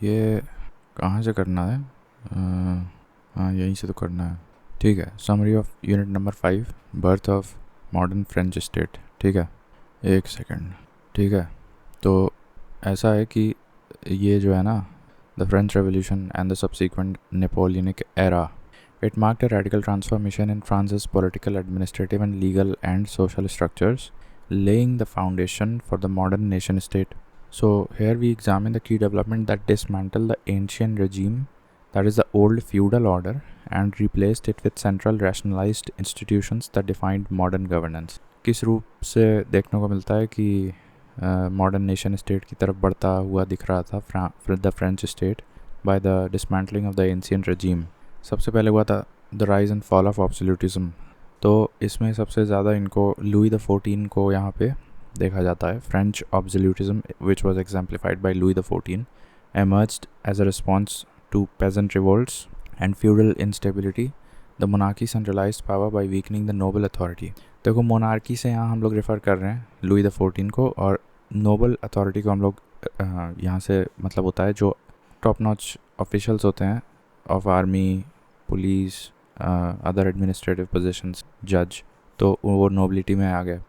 ये कहाँ से करना है? हाँ, यहीं से तो करना है। ठीक है, summary of unit number 5, birth of modern French state. ठीक है, एक सेकंड। ठीक है, तो ऐसा है कि ये जो है ना, the French revolution and the subsequent Napoleonic era, it marked a radical transformation in France's political, administrative, and legal and social structures, laying the foundation for the modern nation state. So, here we examine the key development that dismantled the ancient regime, that is, the old feudal order, and replaced it with central rationalized institutions that defined modern governance. किस रूप से देखने को मिलता है कि modern nation state की तरफ बढ़ता हुआ दिख रहा था the French state by the dismantling of the ancient regime. सबसे पहले हुआ था the rise and fall of absolutism. तो इसमें सबसे ज़्यादा इनको लुई द 14 को यहाँ पे देखा जाता है। French absolutism which was exemplified by Louis the 14 emerged as a response to peasant revolts and feudal instability. The monarchy centralized power by weakening the noble authority. देखो, मोनार्की से यहाँ हम लोग रेफ़र कर रहे हैं लुई द 14 को, और नोबल अथॉरिटी को हम लोग यहाँ से मतलब होता है जो टॉप नॉच ऑफिशियल्स होते हैं of army, police, other administrative positions, जज, तो वो नोबिलिटी में आ गए।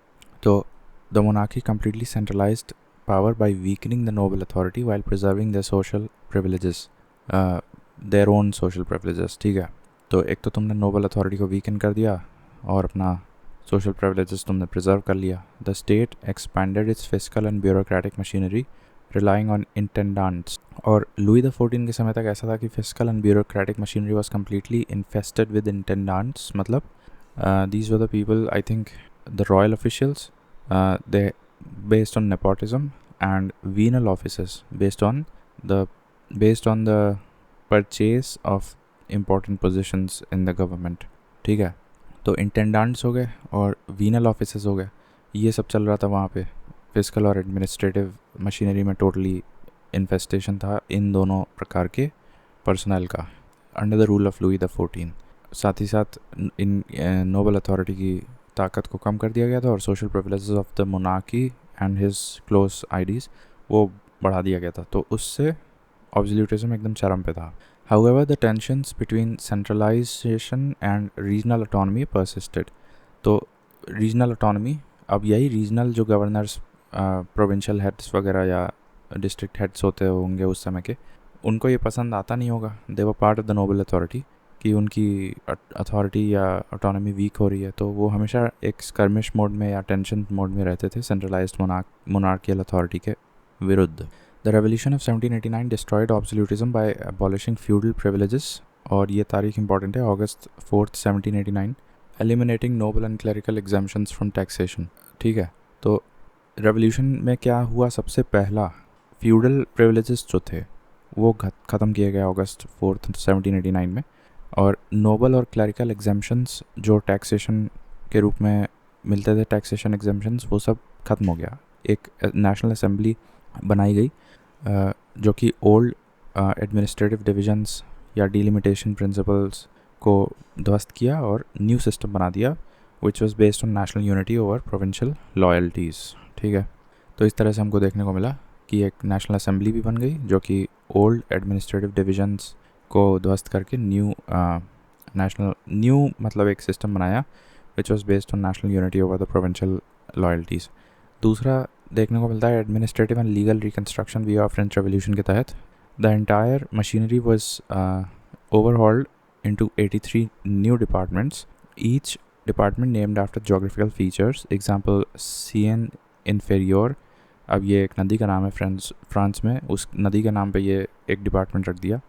तो the monarchy completely centralised power by weakening the noble authority while preserving the social privileges, their own social privileges. ठीक है, तो एक तो तुमने नोबल अथॉरिटी को वीकन कर दिया और अपना सोशल प्रिविलेजेस तुमने प्रिजर्व कर लिया। The state expanded its fiscal and bureaucratic machinery relying on intendants. और लुई द 14 के समय तक ऐसा था कि fiscal and bureaucratic machinery was completely infested with intendants. मतलब these were the people, I think the royal officials, they based on nepotism, and venal offices based on the purchase of important positions in the government. ठीक है, तो इंटेंडेंट्स हो गए और venal offices हो गए, ये सब चल रहा था वहाँ पे। फिजिकल और एडमिनिस्ट्रेटिव मशीनरी में टोटली इन्फेस्टेशन था इन दोनों प्रकार के पर्सनल का, under the rule of Louis the 14। साथ ही साथ इन नोबल अथॉरिटी की ताकत को कम कर दिया गया था और social privileges of the monarchy and his close aides वो बढ़ा दिया गया था। तो उससे ऑब्सोल्यूटिज्म एकदम चरम पे था। However the tensions between centralization and regional autonomy persisted. तो रीजनल ऑटोनॉमी, अब यही रीजनल जो गवर्नर्स, प्रोविंशियल हेड्स वगैरह या डिस्ट्रिक्ट हेड्स होते होंगे उस समय के, उनको ये पसंद आता नहीं होगा। They were part of the noble authority कि उनकी अथॉरिटी या ऑटोनॉमी वीक हो रही है, तो वो हमेशा एक स्कर्मिश मोड में या टेंशन मोड में रहते थे सेंट्रलाइज्ड मोनार्कियल अथॉरिटी के विरुद्ध। The revolution of 1789 destroyed absolutism by abolishing feudal privileges, और ये तारीख इंपॉर्टेंट है, August 4th 1789, eliminating noble and clerical exemptions from taxation. ठीक है, तो रेवोल्यूशन में क्या हुआ? सबसे पहला फ्यूडल प्रिविलेजेस जो थे वो ख़त्म किए गए August 4th 1789 में, और नोबल और क्लरिकल एग्जाम्पशंस जो टैक्सेशन के रूप में मिलते थे, टैक्सेशन एग्जाम्पशंस, वो सब ख़त्म हो गया। एक नेशनल असेंबली बनाई गई जो कि ओल्ड एडमिनिस्ट्रेटिव डिविजन्स या डिलिमिटेशन प्रिंसिपल्स को ध्वस्त किया और न्यू सिस्टम बना दिया विच was based on national unity over provincial loyalties. ठीक है, तो इस तरह से हमको देखने को मिला कि एक नेशनल असेंबली भी बन गई जो कि ओल्ड एडमिनिस्ट्रेटिव डिविजन्स को ध्वस्त करके न्यू मतलब एक सिस्टम बनाया which was based on national unity over the provincial loyalties. दूसरा देखने को मिलता है administrative and legal reconstruction via French revolution के तहत। The entire machinery was overhauled into 83 new departments, each department named after geographical features, example Seine Inferieure. अब ये एक नदी का नाम है फ्रांस में, उस नदी के नाम पे ये एक डिपार्टमेंट रख दिया।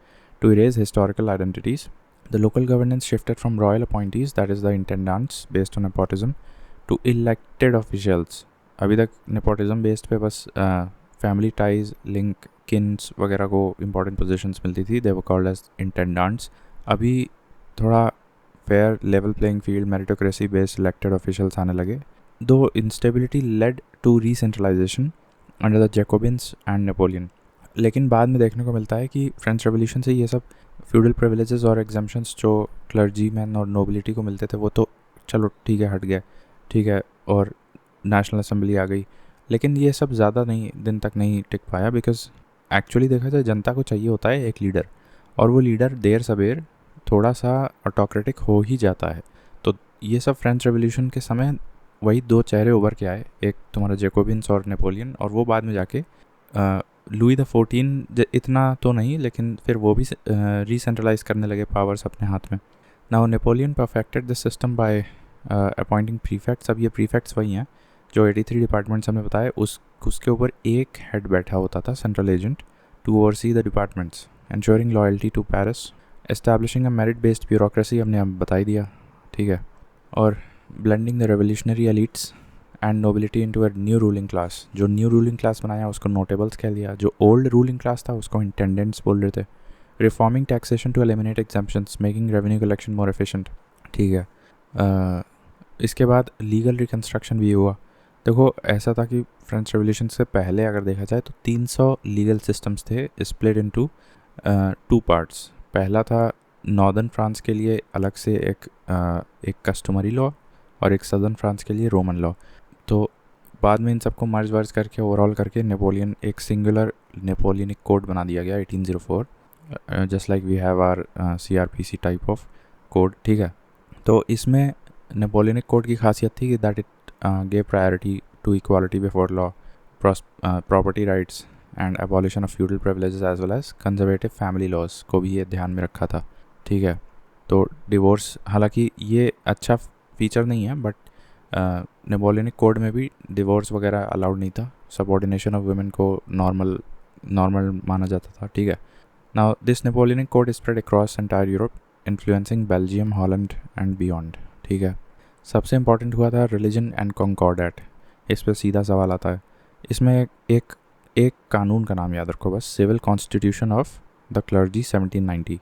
To erase historical identities, the local governance shifted from royal appointees, that is the intendants based on nepotism, to elected officials. अभी तक nepotism based पे बस family ties, link, kins वगैरह को important positions मिलती थी, they were called as intendants. अभी थोड़ा fair level playing field, meritocracy based elected officials आने लगे। Though instability led to recentralization under the Jacobins and Napoleon, लेकिन बाद में देखने को मिलता है कि फ्रेंच रेवोल्यूशन से ये सब फ्यूडल प्रिविलेजेस और एग्जाम्पशंस जो क्लर्जी मैन और नोबिलिटी को मिलते थे वो तो चलो ठीक है हट गया, ठीक है, और नेशनल असेंबली आ गई। लेकिन ये सब ज़्यादा दिन तक नहीं टिक पाया बिकॉज एक्चुअली देखा जाए जनता को चाहिए होता है एक लीडर, और वो लीडर देर सबेर थोड़ा सा ऑटोक्रेटिक हो ही जाता है। तो ये सब फ्रेंच रेवोल्यूशन के समय वही दो चेहरे उभर के आए, एक तुम्हारा जेकोबिन्स और नेपोलियन, और वो बाद में जाके लुई द 14 इतना तो नहीं, लेकिन फिर वो भी रीसेंट्रलाइज करने लगे पावर्स अपने हाथ में। Now Napoleon perfected the system by appointing prefects. अब ये प्रीफेक्ट्स वही हैं जो 83 डिपार्टमेंट्स हमने बताए, उसके ऊपर एक हेड बैठा होता था, central agent, to oversee the departments, ensuring loyalty to Paris, establishing a merit-based bureaucracy, हमने अब बता ही दिया, ठीक है, और blending the revolutionary elites and nobility into a new ruling class। जो new ruling class बनाया उसको notables कह दिया, जो old ruling class था उसको intendants बोल रहे थे। reforming taxation to eliminate exemptions, making revenue collection more efficient, ठीक है। इसके बाद legal reconstruction भी हुआ। देखो ऐसा था कि फ्रेंच रेवोल्यूशन से पहले अगर देखा जाए तो 300 लीगल सिस्टम्स थे, स्प्लिट इनटू 2 पार्ट्स। पहला था नॉर्दर्न फ्रांस के लिए अलग से एक कस्टमरी लॉ और एक सदर्न फ्रांस के लिए रोमन लॉ। तो बाद में इन सबको मर्ज वर्ज करके ओवरऑल करके नेपोलियन एक सिंगुलर नेपोलियनिक कोड बना दिया गया 1804, just like we have our CRPC type of code, ठीक है। तो इसमें नेपोलियनिक कोड की खासियत थी कि that it gave priority to equality before law, property rights and abolition of feudal privileges as well as conservative family laws को भी ये ध्यान में रखा था, ठीक है। तो डिवोर्स, हालांकि ये अच्छा फीचर नहीं है, बट नेपोलियनिक कोड में भी डिवोर्स वगैरह अलाउड नहीं था, सबऑर्डिनेशन ऑफ वुमेन को नॉर्मल माना जाता था, ठीक है। Now this Napoleonic code spread across entire Europe, influencing Belgium, Holland and beyond, ठीक है। सबसे इम्पॉर्टेंट हुआ था रिलीजन एंड कॉन्कॉर्डेट। इस पर सीधा सवाल आता है। इसमें एक कानून का नाम याद रखो बस, civil constitution of the clergy 1790,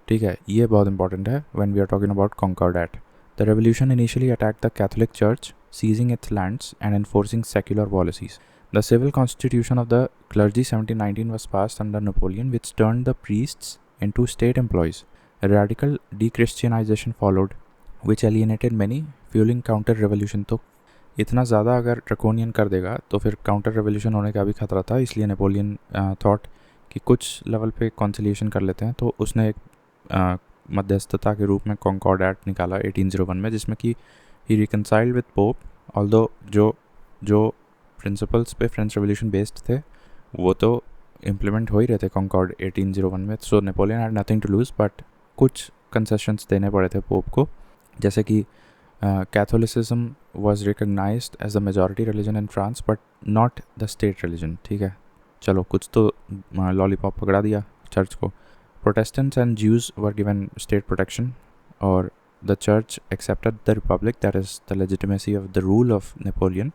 ठीक है। ये बहुत इंपॉर्टेंट है when we are talking about concordat. The revolution initially attacked the Catholic church, seizing its lands and enforcing secular policies. The civil constitution of the clergy 1719 was passed under Napoleon, which turned the priests into state employees. A radical de-Christianization followed, which alienated many, fueling counter revolution. तो इतना ज़्यादा अगर draconian कर देगा तो फिर counter revolution होने का भी खतरा था, इसलिए नेपोलियन थॉट कि कुछ लेवल पे कॉन्सिलिएशन कर लेते हैं। तो उसने एक मध्यस्थता के रूप में कॉन्कॉर्डेट निकाला 1801 में, जिसमें कि ही रिकनसाइल्ड विद पोप, ऑल्दो जो प्रिंसिपल्स पे फ्रेंच रेवोल्यूशन बेस्ड थे वो तो इम्प्लीमेंट हो ही रहे थे कॉन्कॉर्ड 1801 में। So Napoleon had nothing to lose, but कुछ कंसेशंस देने पड़े थे पोप को, जैसे कि Catholicism was recognised as the majority religion in France but not the state religion, ठीक है। चलो कुछ तो लॉलीपॉप पकड़ा दिया चर्च को। Protestants and Jews were given state protection, और the church accepted the republic, that is the legitimacy of the rule of Napoleon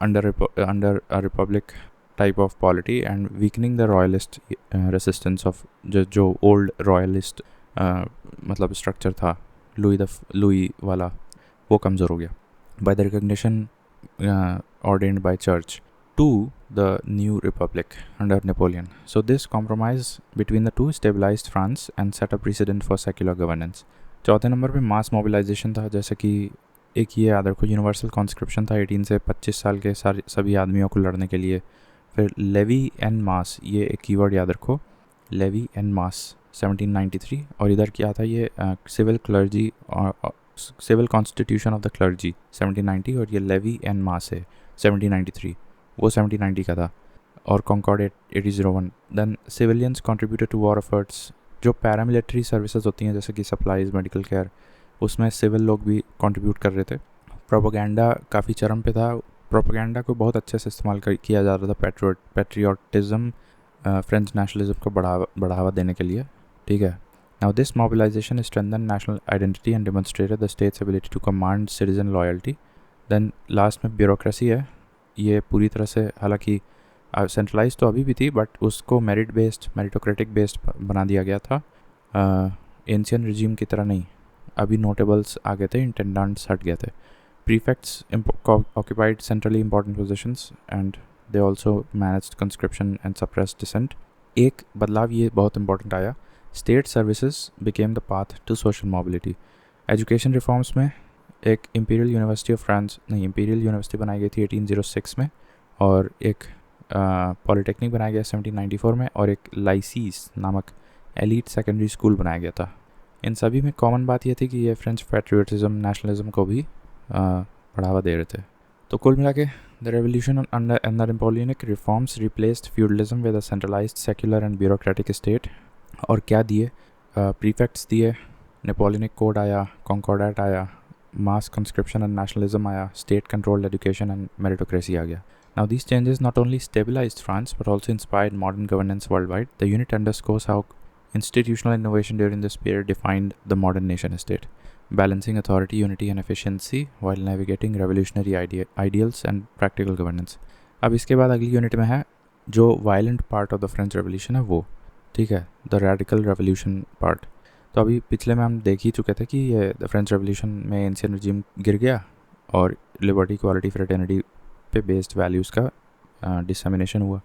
under a republic type of polity, and weakening the royalist resistance of जो old royalist मतलब structure था Louis वाला, वो कमज़ोर हो गया। By the recognition ordained by church to the new republic under Napoleon. So this compromise between the two stabilized France and set a precedent for secular governance. चौथे number पे मास mobilisation था, जैसे कि एक ये याद रखो यूनिवर्सल कॉन्स्क्रिप्शन था 18 से 25 साल के सभी आदमियों को लड़ने के लिए। फिर लेवी एंड मास, ये एक कीवर्ड याद रखो, लेवी एंड मास 1793। और इधर क्या था ये सिविल क्लर्जी और civil constitution of the clergy 1790, और ये लेवी एंड मास है 1793, वो 1790 का था। और concord 1801। Then civilians contributed to war efforts, जो पैरामिलिट्री सर्विसेज होती हैं जैसे कि सप्लाईज, मेडिकल केयर, उसमें सिविल लोग भी कंट्रीब्यूट कर रहे थे। प्रोपेगेंडा काफ़ी चरम पे था, प्रोपेगेंडा को बहुत अच्छे से इस्तेमाल किया जा रहा था पैट्रियोटिज़म, फ्रेंच नेशनलिज्म को बढ़ावा देने के लिए, ठीक है। Now this mobilization strengthened national identity and demonstrated the state's ability to command citizen loyalty. Then last में bureaucracy है, ये पूरी तरह से हालांकि सेंट्रलाइज तो अभी भी थी, बट उसको मेरिटोक्रेटिक बेस्ड बना दिया गया था, एंशियन रिजीम की तरह नहीं। अभी नोटेबल्स आ गए थे, इंटेंडेंट्स हट गए थे। Prefects occupied centrally important positions and they also managed conscription and suppressed dissent. एक बदलाव ये बहुत इंपॉर्टेंट आया, state services became the path to social mobility. Education reforms में एक इंपीरियल यूनिवर्सिटी बनाई गई थी 1806 में, और एक पॉलिटेक्निक बनाया गया 1794 में, और एक लाइसीस नामक एलीट सेकेंडरी स्कूल बनाया गया था। इन सभी में कॉमन बात यह थी कि ये फ्रेंच पैट्रियटिज्म, नेशनलिज्म को भी बढ़ावा दे रहे थे। तो कुल मिला के the revolution under Napoleonic reforms replaced feudalism with a centralised secular and bureaucratic state. और क्या दिए? प्रीफेक्ट्स दिए, नेपोलियनिक कोड आया, कॉन्कॉर्डेट आया, मास कंस्क्रिप्शन एंड नेशनलिज्म आया, state controlled education and meritocracy आ गया। Now these changes not only stabilized France but also inspired modern governance worldwide. The unit underscores how institutional innovation during this period defined the modern nation state, balancing authority, unity and efficiency while navigating revolutionary ideals and practical governance. अब इसके बाद अगली unit में है जो violent part of the French revolution है वो, ठीक है, द रेडिकल रेवोल्यूशन पार्ट। तो अभी पिछले में हम देख ही चुके थे कि ये द फ्रेंच रेवोल्यूशन में एंशियन रिजीम गिर गया और लिबर्टी, इक्वालिटी, फ्रेटर्निटी पे बेस्ड वैल्यूज़ का डिसमिनेशन हुआ।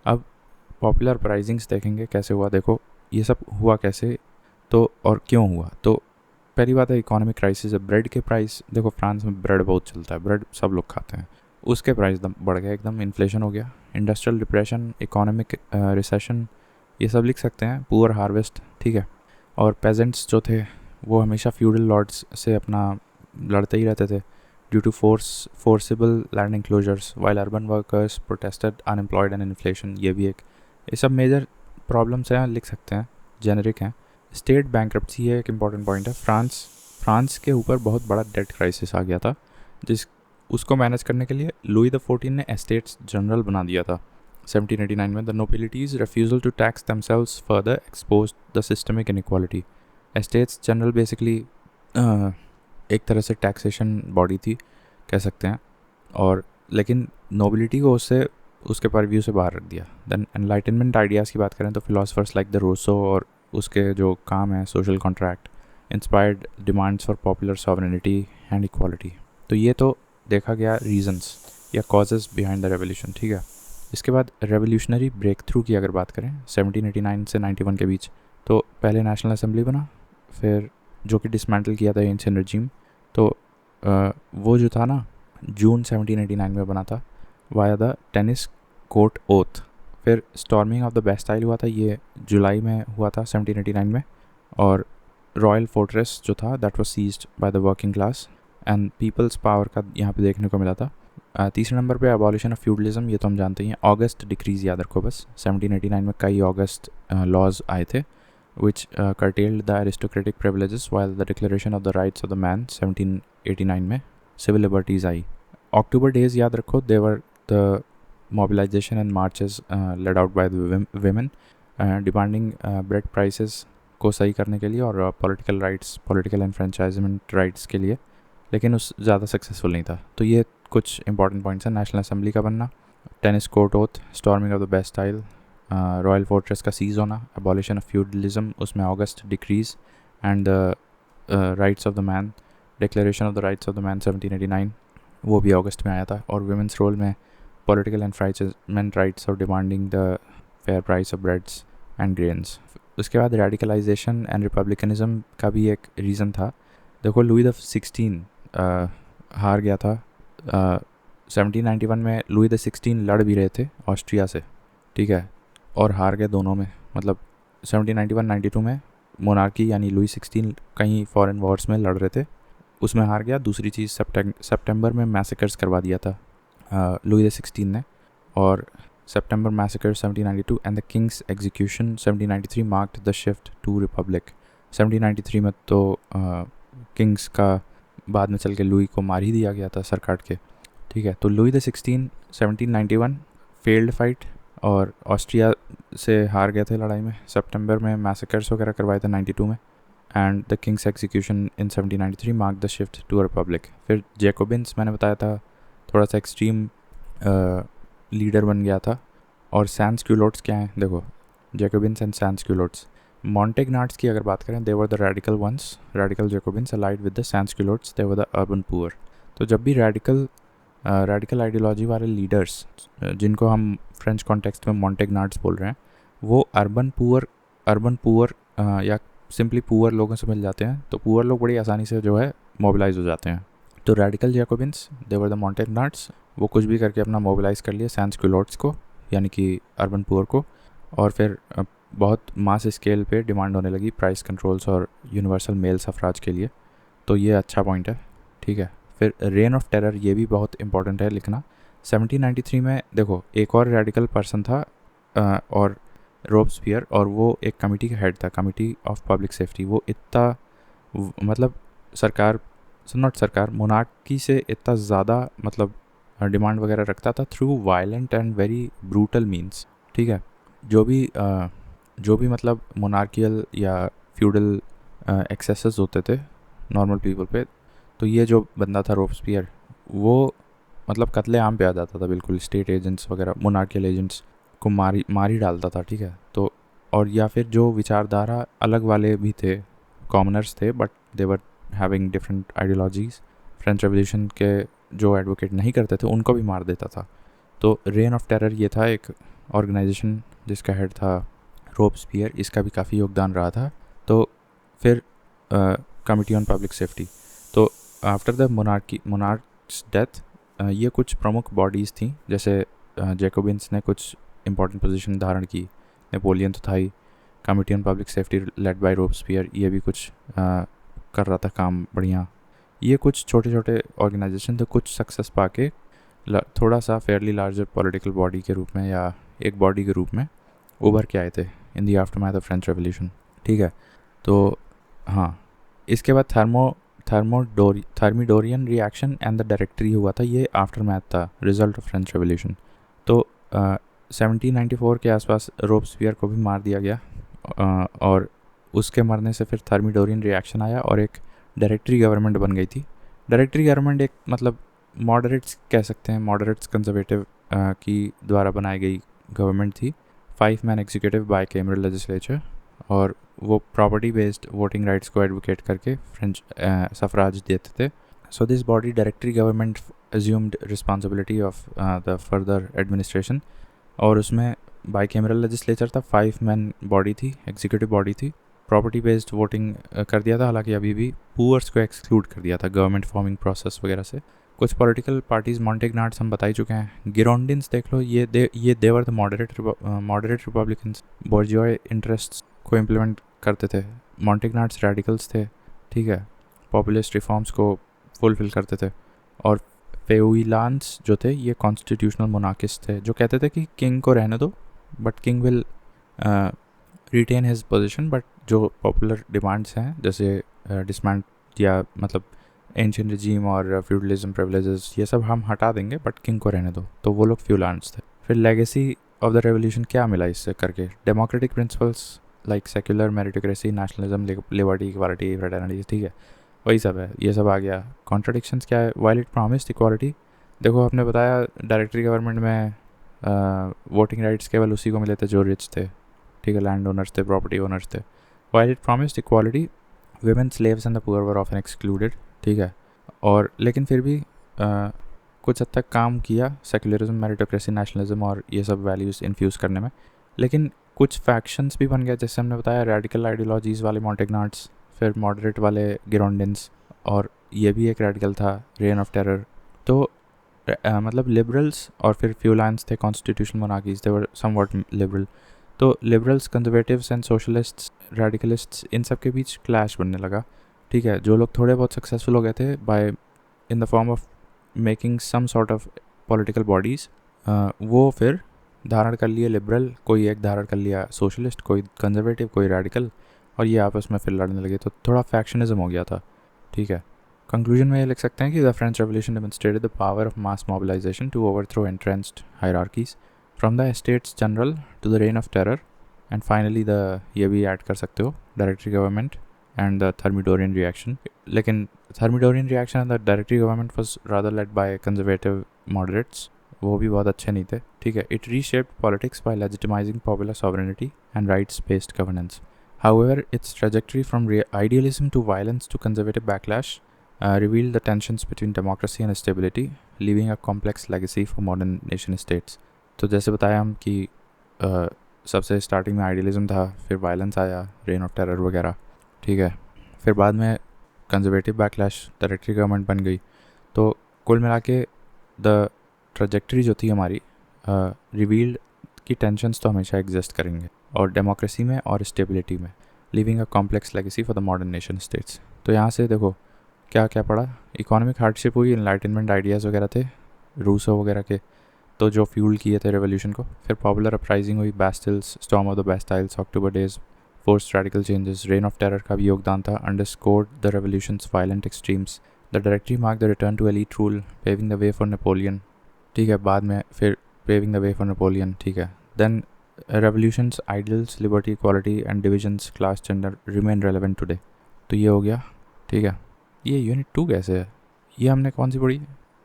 अब पॉपुलर प्राइजिंग्स देखेंगे कैसे हुआ। देखो ये सब हुआ कैसे तो और क्यों हुआ। तो पहली बात है इकोनॉमिक क्राइसिस है। ब्रेड के प्राइस, देखो फ्रांस में ब्रेड बहुत चलता है, ब्रेड सब लोग खाते हैं, उसके प्राइस एकदम बढ़ गया, एकदम इन्फ्लेशन हो गया। इंडस्ट्रियल डिप्रेशन, इकोनॉमिक रिसेशन, ये सब लिख सकते हैं। पुअर हार्वेस्ट, ठीक है। और पेजेंट्स जो थे वो हमेशा फ्यूडल लॉर्ड्स से अपना लड़ते ही रहते थे due to forcible land enclosures, while urban workers protested unemployed and inflation. ये भी एक, ये सब मेजर प्रॉब्लम्स हैं, लिख सकते हैं, जेनरिक हैं। स्टेट बैंक्रप्सी है एक इम्पॉर्टेंट पॉइंट है। फ्रांस के ऊपर बहुत बड़ा डेट क्राइसिस आ गया था, उसको मैनेज करने के लिए लुई XIV ने एस्टेट्स जनरल बना दिया था 1789 में। The nobility's refusal to tax themselves further exposed the systemic inequality. Estates General basically एक तरह से टैक्सेशन बॉडी थी कह सकते हैं, और लेकिन नोबिलिटी को उसके परव्यू से बाहर रख दिया। देन एनलाइटनमेंट आइडियाज़ की बात करें तो फिलोसफर्स लाइक द रूसो और उसके जो काम है social contract inspired demands for popular sovereignty and equality. तो ये तो देखा गया रीजंस या कॉजेज़ बिहाइंड द रेवोल्यूशन, ठीक है। इसके बाद रेवोल्यूशनरी ब्रेक थ्रू की अगर बात करें 1789 से 91 के बीच, तो पहले नेशनल असेंबली बना, फिर जो कि डिसमेंटल किया था एंशियन रजीम। तो वो जो था ना जून 1789 में बना था via the tennis court oath. फिर स्टॉर्मिंग ऑफ द बेस्टाइल हुआ था, ये जुलाई में हुआ था 1789 में। और रॉयल फोर्ट्रेस जो था that was seized by the working class and people's power का यहाँ पे देखने को मिला था। तीसरे नंबर पे अबॉलिशन ऑफ फ्यूडलिज्म, ये तो हम जानते ही हैं। ऑगस्ट डिक्रीज याद रखो बस, 1789 में कई ऑगस्ट लॉज आए थे which curtailed the aristocratic privileges, while the Declaration of the Rights of the Man 1789 में civil liberties आई। October days याद रखो, they were the mobilization and marches led out by the women demanding bread prices को सही करने के लिए और political rights, political enfranchisement rights के लिए, लेकिन उस ज़्यादा सक्सेसफुल नहीं था। तो ये कुछ इंपॉर्टेंट पॉइंट्स हैं। नेशनल असेंबली का बनना, tennis court oath, storming of the Bastille, royal fortress का सीज होना, अबॉलिशन ऑफ फ्यूडलिज्म उसमें August decrees, and the rights of the man, declaration of the rights of the man 1789 वो भी अगस्त में आया था। और वुमेंस रोल में political enfranchisement rights of demanding the fair price of breads and grains. उसके बाद रेडिकलाइजेशन एंड रिपब्लिकनिज्म का भी एक रीज़न था। देखो लुई XVI हार गया था 1791 में। लुई XVI लड़ भी रहे थे ऑस्ट्रिया से, ठीक है, और हार गए दोनों में। मतलब 1791-92 में मोनार्की यानी लुई XVI कहीं फॉरेन वॉर्स में लड़ रहे थे, उसमें हार गया। दूसरी चीज़ सितंबर में मैसेकर्स करवा दिया था लुई XVI ने, और सितंबर massacre 1792 and the king's execution 1793 marked the shift to republic. 1793 में तो किंग्स का बाद में चल के लुई को मार ही दिया गया था सर काट के, ठीक है। तो लुई XVI 1791 फेल्ड फाइट और ऑस्ट्रिया से हार गए थे लड़ाई में। सितंबर में मैसेकर्स वगैरह करवाए थे 92 में, and the king's execution in 1793 mark the shift to a republic. फिर जैकोबिन्स मैंने बताया था थोड़ा सा एक्सट्रीम लीडर बन गया था। और सैंस-क्यूलोट्स क्या हैं, देखो जैकोबिन्स एंड सैंस-क्यूलोट्स। मॉन्टेगनार्ड्स की अगर बात करें, they were the radical ones, radical Jacobins allied with the sans culottes, they were the urban poor. तो जब भी रेडिकल आइडियोलॉजी वाले लीडर्स जिनको हम फ्रेंच कॉन्टेक्स्ट में मॉन्टेगनार्ड्स बोल रहे हैं, वो अर्बन पुअर या सिंपली पुअर लोगों से मिल जाते हैं, तो पुअर लोग बड़ी आसानी से जो है मोबिलाइज हो जाते हैं। तो radical Jacobins, they were the Montagnards, वो कुछ भी करके अपना मोबिलाइज कर लिए सैंस-क्यूलोट्स को यानी कि अर्बन पुअर को, और फिर बहुत मास स्केल पे डिमांड होने लगी प्राइस कंट्रोल्स और यूनिवर्सल मेल सफराज के लिए। तो ये अच्छा पॉइंट है, ठीक है। फिर रेन ऑफ टेरर, ये भी बहुत इंपॉर्टेंट है लिखना। 1793 में देखो एक और रेडिकल पर्सन था और रोबस्पियर, और वो एक कमेटी का हेड था, कमेटी ऑफ पब्लिक सेफ्टी। वो इतना मतलब मोनार्की से इतना ज़्यादा मतलब डिमांड वगैरह रखता था through violent and very brutal means, ठीक है। जो भी मतलब मोनार्कियल या फ्यूडल एक्सेसेस होते थे नॉर्मल पीपल पे, तो ये जो बंदा था रोबस्पियर, वो मतलब कत्ले आम पे आ जाता था बिल्कुल। स्टेट एजेंट्स वगैरह, मोनार्कियल एजेंट्स को मार ही डालता था, ठीक है। तो और या फिर जो विचारधारा अलग वाले भी थे, कॉमनर्स थे, but they were having different ideologies, French revolution के जो एडवोकेट नहीं करते थे उनको भी मार देता था। तो रेन ऑफ टेरर ये था एक ऑर्गेनाइजेशन जिसका हेड था रोबस्पियर, इसका भी काफ़ी योगदान रहा था। तो फिर कमिटी ऑन पब्लिक सेफ्टी, तो आफ्टर द मोनार्क्स डेथ ये कुछ प्रमुख बॉडीज़ थी, जैसे जैकोबिन्स ने कुछ इंपॉर्टेंट पोजीशन धारण की, नेपोलियन तो था ही, committee on public safety led by Robespierre, ये भी कुछ कर रहा था काम बढ़िया। ये कुछ छोटे छोटे ऑर्गेनाइजेशन थे, कुछ सक्सेस पाके थोड़ा सा फेयरली लार्जर पॉलिटिकल बॉडी के रूप में या एक बॉडी के रूप में उभर के आए थे इन दी आफ्टरमैथ ऑफ फ्रेंच रेवोल्यूशन, ठीक है। तो हाँ, इसके बाद थर्मिडोरियन रिएक्शन एंड द डायरेक्टरी हुआ था, ये आफ्टरमैथ था, रिजल्ट ऑफ फ्रेंच रेवोल्यूशन। तो 1794 के आसपास रोबस्पियर को भी मार दिया गया और उसके मरने से फिर थर्मिडोरियन रिएक्शन आया और एक डायरेक्टरी गवर्नमेंट बन गई थी। डायरेक्टरी गवर्नमेंट एक मतलब मॉडरेट्स कह सकते हैं, मॉडरेट्स कंजर्वेटिव की द्वारा बनाई गई गवर्नमेंट थी। 5 man executive bicameral legislature, और वो प्रॉपर्टी बेस्ड वोटिंग राइट्स को एडवोकेट करके फ्रेंच सफराज देते थे। So this body directory government assumed responsibility of the further administration, और उसमें बाई कैमरल लेजिस्लेचर था, 5 मैन बॉडी थी, एग्जीक्यूटिव बॉडी थी, प्रॉपर्टी बेस्ड वोटिंग कर दिया था, हालांकि अभी भी पुअर्स को एक्सक्लूड कर दिया था गवर्नमेंट फॉर्मिंग प्रोसेस वगैरह से। कुछ पॉलिटिकल पार्टीज़, मॉन्टेग्नार्ड्स हम बता ही चुके हैं, गिरोंडिन्स देख लो, ये देवर द मॉडरेट रिपब्लिकन्स, बोर्जियोई इंटरेस्ट्स को इम्प्लीमेंट करते थे। मॉन्टेग्नार्ड्स रेडिकल्स थे, ठीक है, पॉपुलिस्ट रिफॉर्म्स को फुलफिल करते थे। और फेउइलान्स जो थे ये कॉन्स्टिट्यूशनल मोनार्किस्ट थे, जो कहते थे कि किंग को रहने दो but king will retain his position, but जो पॉपुलर डिमांड्स हैं जैसे डिसमेंट या मतलब एंशिएंट रिजीम और फ्यूडलिज्म प्रिविलेजेस, ये सब हम हटा देंगे बट किंग को रहने दो, तो वो लोग फ्यूलान्स थे। फिर लेगेसी ऑफ द रेवोल्यूशन क्या मिला इससे करके? Democratic principles like secular meritocracy, nationalism, liberty, equality, fraternity, ठीक है, वही सब है, ये सब आ गया। कॉन्ट्रडिक्शंस क्या है? वाइल इट प्रॉमिस्ड इक्वालिटी, देखो आपने बताया डायरेक्टरी गवर्नमेंट में वोटिंग राइट्स केवल उसी को मिले थे जो रिच थे, ठीक है, लैंड ओनर्स थे, प्रॉपर्टी ओनर्स थे। While it promised equality, women slaves and the poor were often excluded, ठीक है। और लेकिन फिर भी कुछ हद तक काम किया सेक्युलरिज्म, मेरिटोक्रेसी, नेशनलिज्म और ये सब वैल्यूज़ इन्फ्यूज़ करने में, लेकिन कुछ फैक्शंस भी बन गए, जैसे हमने बताया रेडिकल आइडियोलॉजीज़ वाले मॉन्टेग्नार्ड्स, फिर मॉडरेट वाले गिरोंडिन्स, और ये भी एक रेडिकल था, रेन ऑफ टेरर। तो मतलब लिबरल्स और फिर फ्यूलान्स थे, कॉन्स्टिट्यूशनल मोनार्कीज, दे वर समवॉट लिबरल। तो लिबरल्स, कंजर्वेटिव्स एंड सोशलिस्ट्स, रेडिकलिस्ट्स, इन सब के बीच क्लैश बनने लगा, ठीक है। जो लोग थोड़े बहुत सक्सेसफुल हो गए थे by in the form of making some sort of political bodies, वो फिर धारण कर लिए लिबरल, कोई एक धारण कर लिया सोशलिस्ट, कोई कंजर्वेटिव, कोई रेडिकल, और ये आपस में फिर लड़ने लगे, तो थोड़ा फैक्शनिज्म हो गया था, ठीक है। कंक्लूजन में ये लिख सकते हैं कि the French revolution demonstrated the power of mass mobilisation to overthrow entrenched hierarchies from the Estates General to the reign of terror, and finally ये भी ऐड कर सकते हो, directory government and the Thermidorian reaction. लेकिन Thermidorian reaction and the directory government was rather led by conservative moderates, वो भी बहुत अच्छे नहीं थे, ठीक है। It reshaped politics by legitimising popular sovereignty and rights based governance. However, its trajectory from idealism to violence to conservative backlash revealed the tensions between democracy and stability, leaving a complex legacy for modern nation states. तो जैसे बताया हम कि सबसे starting में idealism था, फिर violence आया, रेन ऑफ टेरर वगैरह, ठीक है, फिर बाद में कंजर्वेटिव बैकलैश, डायरेक्टरी गवर्नमेंट बन गई। तो कुल मिला के द ट्रजेक्टरी जो थी हमारी रिवील्ड कि टेंशन्स तो हमेशा एग्जिस्ट करेंगे और डेमोक्रेसी में और स्टेबिलिटी में, living a complex legacy for the modern nation states. तो यहाँ से देखो क्या क्या पड़ा, इकोनॉमिक हार्डशिप हुई, इनलाइटनमेंट आइडियाज़ वगैरह थे रूसो वगैरह के, तो जो फ्यूल किए थे रेवोल्यूशन को। फिर पॉपुलर अपराइजिंग हुई, Bastilles, storm of the Bastilles, October days, forced radical changes, reign of terror का भी योगदान था, underscored the revolution's violent extremes, the directly mark the return to elite rule, paving the way for Napoleon. ठीक है, बाद में फिर paving the way for Napoleon. ठीक है, then revolution's ideals, liberty, equality and divisions, class, gender remain relevant today. तो ये हो गया। ठीक है, ये यूनिट 2 कैसे है? ये हमने कौन सी पढ़ी?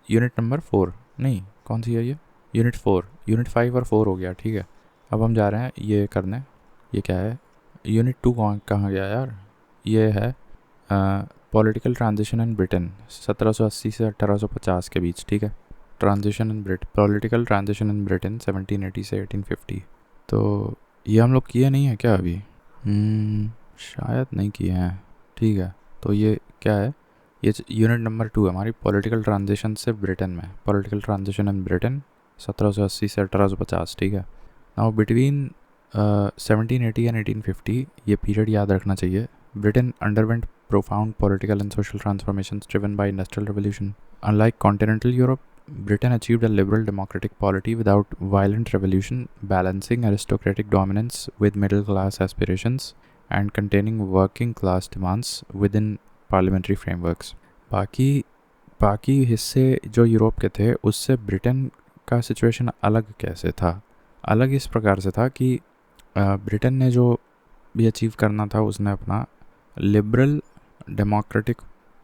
यूनिट नंबर 4 नहीं, कौन सी है ये? यूनिट 4। यूनिट 5 और 4 हो गया। ठीक है, अब हम जा रहे हैं ये करने, ये क्या है? यूनिट 2 कहाँ गया यार? ये है पॉलिटिकल ट्रांजिशन इन ब्रिटेन 1780 से 1850 के बीच। ठीक है, transition in political transition in Britain 1780 से 1850। तो ये हम लोग किए नहीं है क्या अभी? शायद नहीं किए हैं। ठीक है, तो ये क्या है? ये यूनिट नंबर 2 है हमारी, पॉलिटिकल ट्रांजिशन से ब्रिटेन में, पॉलिटिकल ट्रांजिशन इन ब्रिटेन 1780 से 1850। ठीक है, नाउ बिटवीन 1780 एंड 1850, ये पीरियड याद रखना चाहिए। Britain underwent profound political and social transformations driven by industrial revolution. Unlike continental Europe, Britain achieved a liberal democratic polity without violent revolution, balancing aristocratic dominance with middle class aspirations and containing working class demands within parliamentary frameworks. बाकी हिस्से जो Europe के थे उससे Britain का situation अलग कैसे था? अलग इस प्रकार से था कि ब्रिटेन ने जो भी अचीव करना था उसने अपना लिबरल डेमोक्रेटिक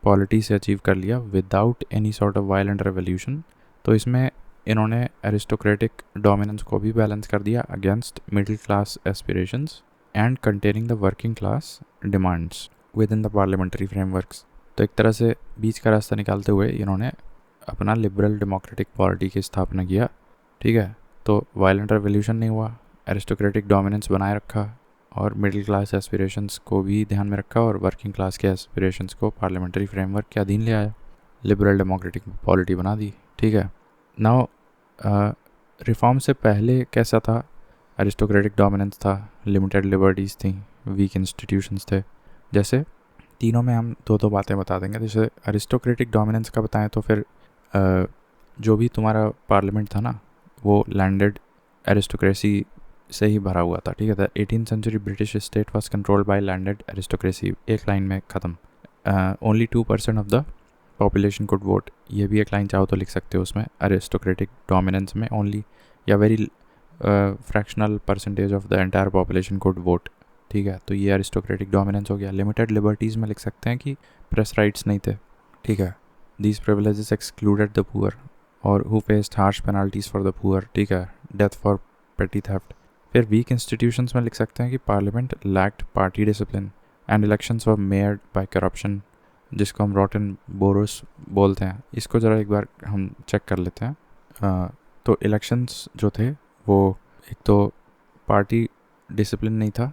पॉलिटी से अचीव कर लिया without any sort of violent revolution. तो इसमें इन्होंने एरिस्टोक्रेटिक डोमिनेंस को भी बैलेंस कर दिया against middle class aspirations and containing the working class demands with in the parliamentary frameworks. तो एक तरह से बीच का रास्ता निकालते हुए इन्होंने अपना लिबरल डेमोक्रेटिक पॉलिटी की स्थापना किया। ठीक है, तो वायलेंट रेवोल्यूशन नहीं हुआ, एरिस्टोक्रेटिक डोमिनेंस बनाए रखा और मिडिल क्लास एस्पिरेशंस को भी ध्यान में रखा और वर्किंग क्लास के एस्पिरेशंस को पार्लियामेंट्री फ्रेमवर्क के अधीन ले आया, लिबरल डेमोक्रेटिक पॉलिटी बना दी। ठीक है, नाउ रिफॉर्म से पहले कैसा था? एरिस्टोक्रेटिक डोमिनेंस था, लिमिटेड लिबर्टीज़ थी, वीक इंस्टीट्यूशंस थे। जैसे तीनों में हम दो बातें बता देंगे। जैसे एरिस्टोक्रेटिक डोमिनेंस का बताएं तो फिर जो भी तुम्हारा पार्लियामेंट था ना वो लैंडेड एरिस्टोक्रेसी से ही भरा हुआ था। ठीक है, 18th century British state was controlled by landed aristocracy, एक लाइन में ख़त्म। Only 2% of the population could vote, ये भी एक लाइन चाहो तो लिख सकते हो उसमें, एरिस्टोक्रेटिक डोमिनेंस में ओनली या very fractional percentage of the entire population could vote. ठीक है, तो ये एरिस्टोक्रेटिक डोमिनेंस हो गया। लिमिटेड लिबर्टीज़ में लिख सकते हैं कि प्रेस राइट्स नहीं थे। ठीक है, these privileges excluded the poor और who faced harsh penalties for the poor. ठीक है, डेथ फॉर पेटी थेफ्ट। फिर वीक इंस्टीट्यूशंस में लिख सकते हैं कि parliament lacked party discipline and elections were marred by corruption, जिसको हम रॉटन बोरोस बोलते हैं। इसको ज़रा एक बार हम चेक कर लेते हैं। तो इलेक्शंस जो थे वो एक तो पार्टी डिसिप्लिन नहीं था,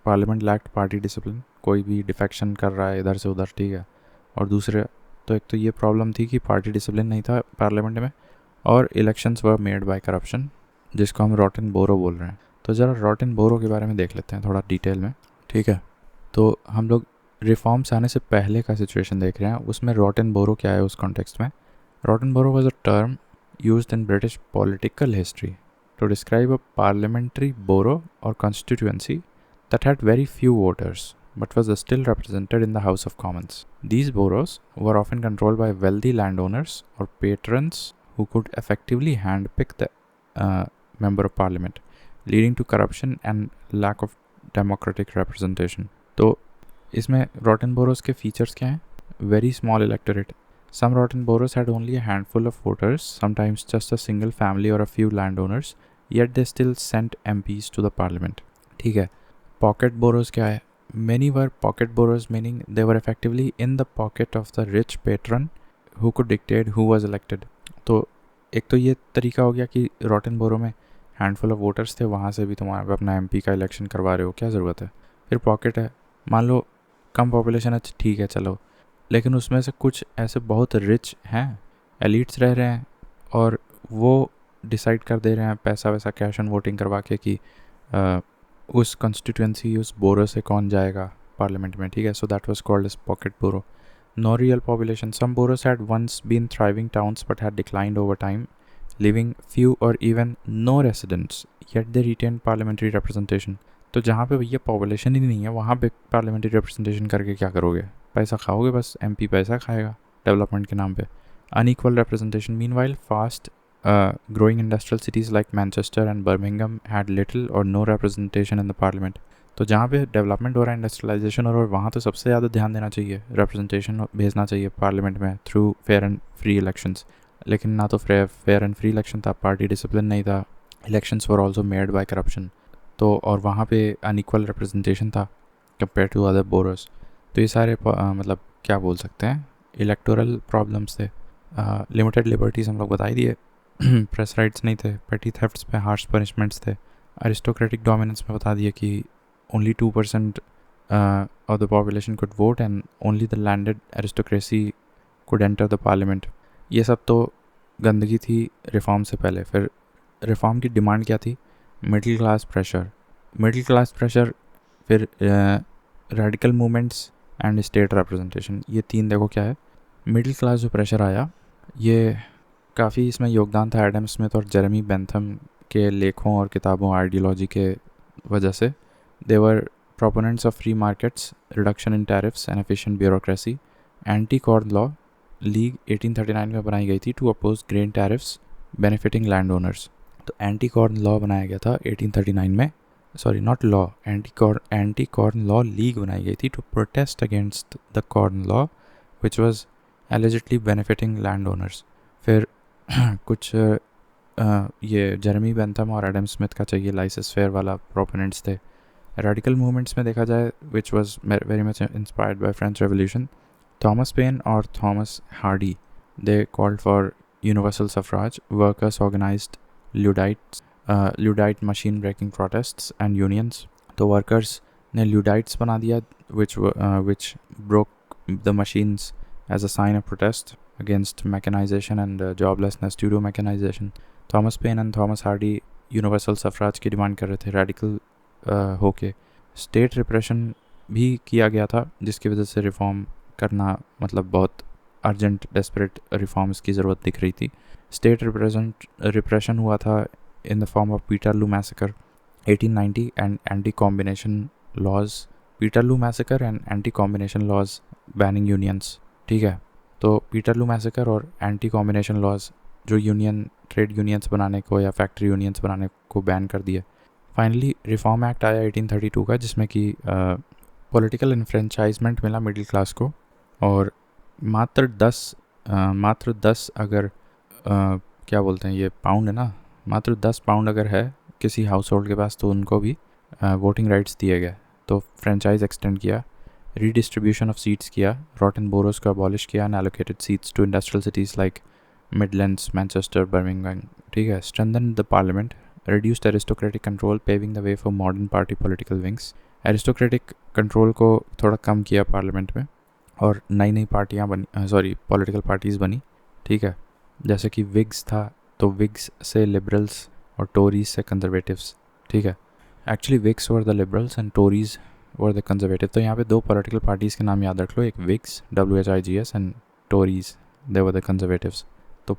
पार्लियामेंट लैक्ड पार्टी डिसिप्लिन, कोई भी डिफेक्शन कर रहा है इधर से उधर। ठीक है, और दूसरे तो एक तो ये प्रॉब्लम थी कि पार्टी डिसिप्लिन नहीं था पार्लियामेंट में, और elections were made by corruption, जिसको हम रॉटन बोरो बोल रहे हैं। तो ज़रा रॉटन बोरो के बारे में देख लेते हैं थोड़ा डिटेल में। ठीक है, तो हम लोग रिफॉर्म्स आने से पहले का सिचुएशन देख रहे हैं, उसमें रॉटन बोरो क्या है उस कॉन्टेक्स्ट में। Rotten borough was a term used in British political history to describe a parliamentary borough और constituency that had very few voters but was still represented in the House of Commons. These boroughs were often controlled by wealthy landowners or patrons who could effectively handpick the member of parliament, leading to corruption and lack of democratic representation. तो इसमें rotten boroughs के features क्या हैं? Very small electorate. Some rotten boroughs had only a handful of voters, sometimes just a single family or a few landowners, yet they still sent MPs to the parliament. ठीक है, pocket borrows क्या है? Many were pocket borrows, meaning they were effectively in the pocket of the rich patron who could dictate who was elected. तो एक तो ये तरीका हो गया कि रॉटन बोरो में हैंडफुल ऑफ वोटर्स थे, वहाँ से भी तुम्हारा अपना एमपी का इलेक्शन करवा रहे हो, क्या ज़रूरत है? फिर पॉकेट है, मान लो कम पॉपुलेशन है, ठीक है चलो, लेकिन उसमें से कुछ ऐसे बहुत रिच हैं, एलिट्स रह रहे हैं और वो डिसाइड कर दे रहे हैं पैसा वैसा कैश ऑन वोटिंग करवा के कि उस कॉन्स्टिट्यूंसी उस बोरो से कौन जाएगा पार्लियामेंट में, ठीक है. So that was called as pocket borough. No real population. Some boroughs had once been thriving towns but had declined over time, living few और even no residents, yet they retain parliamentary representation. तो जहाँ पे भैया population ही नहीं है वहाँ पे parliamentary representation करके क्या करोगे, पैसा खाओगे बस, एमपी पैसा खाएगा डेवलपमेंट के नाम पे. Unequal representation. Meanwhile fast growing industrial cities like Manchester and Birmingham had little or no representation in the parliament. तो जहाँ पे डेवलपमेंट हो रहा है, इंडस्ट्रियलाइजेशन हो रहा है, वहाँ तो सबसे ज़्यादा ध्यान देना चाहिए, रिप्रेजेंटेशन भेजना चाहिए पार्लियामेंट में through fair and free elections. लेकिन ना तो फेयर एंड फ्री इलेक्शन था, पार्टी डिसिप्लिन नहीं था, elections were also made by corruption. तो और वहाँ पे अनइक्वल रिप्रेजेंटेशन था कंपेयर टू अदर बोरोस. तो ये सारे मतलब क्या बोल सकते हैं, इलेक्टोरल प्रॉब्लम्स थे. लिमिटेड लिबर्टीज़ हम लोग बता ही दिए. प्रेस राइट्स नहीं थे, पेटी थेफ्ट्स पे हार्श पनिशमेंट्स थे. अरिस्टोक्रेटिक डोमिनेंस में बता दिया कि only 2% of the population could vote and only the landed aristocracy could enter the parliament. ये सब तो गंदगी थी रिफॉर्म से पहले. फिर रिफॉर्म की डिमांड क्या थी, मिडिल क्लास प्रेशर, फिर radical movements and state representation. ये तीन देखो क्या है. मिडिल क्लास जो प्रेशर आया, ये काफ़ी इसमें योगदान था एडम स्मिथ और जेरेमी बेंथम के लेखों और किताबों आइडियोलॉजी के वजह से. They were proponents of free markets, reduction in tariffs and efficient bureaucracy. Anti corn law league 1839 में बनाई गई थी to oppose grain tariffs benefiting land owners. तो एंटी कॉर्न लॉ बनाया गया था 1839 में, sorry not law, anti corn law league बनाई गई थी to protest against the corn law which was allegedly benefiting land owners. फिर कुछ ये जेरेमी बेंथम और एडम स्मिथ का चाहिए लाइसेंस फेयर वाला प्रोपोनेंट्स थे. रेडिकल मूवमेंट्स में देखा जाए which was very much inspired by French revolution. Thomas Paine और Thomas Hardy, they called for universal suffrage. Workers organised Luddite machine breaking protests and unions. तो workers ने Luddites बना दिया which broke the machines as a sign of protest against mechanization and joblessness due to mechanization. Thomas Paine and Thomas Hardy universal suffrage की demand कर रहे थे radical होके. State repression भी किया गया था जिसकी वजह से रिफॉर्म करना मतलब बहुत अर्जेंट डेस्परेट रिफॉर्म्स की ज़रूरत दिख रही थी. स्टेट रिप्रेशन हुआ था in the form of Peterloo massacre 1890 and anti combination laws. Peterloo massacre and anti combination laws banning unions, ठीक है. तो पीटरलू मैसेकर और एंटी कॉम्बिनेशन लॉज जो ट्रेड यूनियंस बनाने को या फैक्ट्री यूनियंस बनाने को बैन कर दिए. फाइनली रिफॉर्म एक्ट आया 1832 का, जिसमें कि पॉलिटिकल इन्फ्रेंचाइजमेंट मिला मिडिल क्लास को. और मात्र 10 अगर क्या बोलते हैं ये पाउंड है ना, मात्र 10 पाउंड अगर है किसी हाउस होल्ड के पास तो उनको भी वोटिंग राइट्स दिए गए. तो फ्रेंचाइज एक्सटेंड किया, रीडिस्ट्रीब्यूशन ऑफ सीट्स किया, रॉटन बोरोस को अबॉलिश किया and allocated seats to industrial cities like Midlands, Manchester, Birmingham, ठीक है. Strengthen the parliament, reduced aristocratic control, paving the way for modern party political wings. Aristocratic control को थोड़ा कम किया parliament में और नई पार्टियाँ बनी, पॉलिटिकल पार्टीज़ बनी, ठीक है. जैसे कि विग्स था तो विग्स से लिबरल्स और टोरीज से कंजर्वेटिव्स, ठीक है. Actually wigs were the liberals and Tories were the conservative. तो यहाँ पे दो पॉलिटिकल पार्टीज़ के नाम याद रख लो, एक wigs WHIGS and Tories they were the conservatives. तो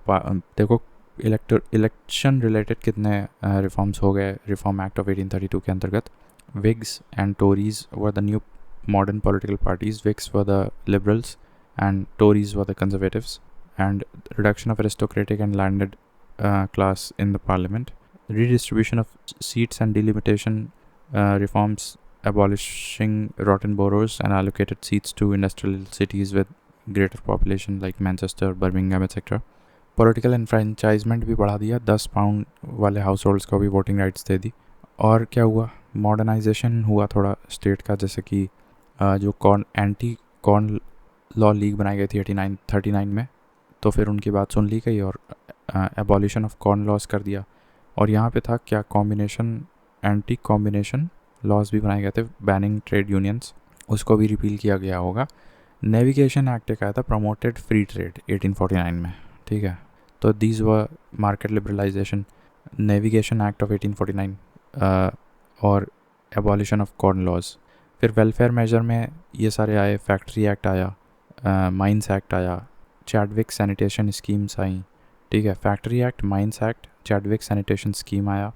देखो इलेक्शन रिलेटेड कितने रिफॉर्म्स हो गए रिफॉर्म एक्ट ऑफ 1832 के अंतर्गत. Wigs and Tories were the new modern political parties. Whigs were the liberals and Tories were the conservatives. And reduction of aristocratic and landed class in the parliament. Redistribution of seats and delimitation reforms, abolishing rotten boroughs and allocated seats to industrial cities with greater population like Manchester, Birmingham, etc. Political enfranchisement भी बढ़ा दिया, 10 pound वाले house holds को भी voting rights दे दी. और क्या हुआ, modernisation हुआ थोड़ा स्टेट का, जैसे कि जो एंटी कॉर्न लॉ लीग बनाई गई थी 1839 में, तो फिर उनकी बात सुन ली गई और एबॉलिशन ऑफ कॉर्न लॉज कर दिया. और यहाँ पे था क्या, एंटी कॉम्बिनेशन लॉज भी बनाए गए थे, बैनिंग ट्रेड यूनियंस, उसको भी रिपील किया गया होगा. नेविगेशन एक्ट एक आया था, प्रमोटेड फ्री ट्रेड 1849 में, ठीक है. तो these were market liberalisation. Navigation act of 1849 और एबॉलिशन ऑफ कॉर्न लॉज। फिर वेलफेयर मेजर में ये सारे आए, फैक्ट्री एक्ट आया, माइंस एक्ट आया, चैडविक सैनिटेशन स्कीम्स आई, ठीक है। Factory act, mines act, Chadwick sanitation scheme आया,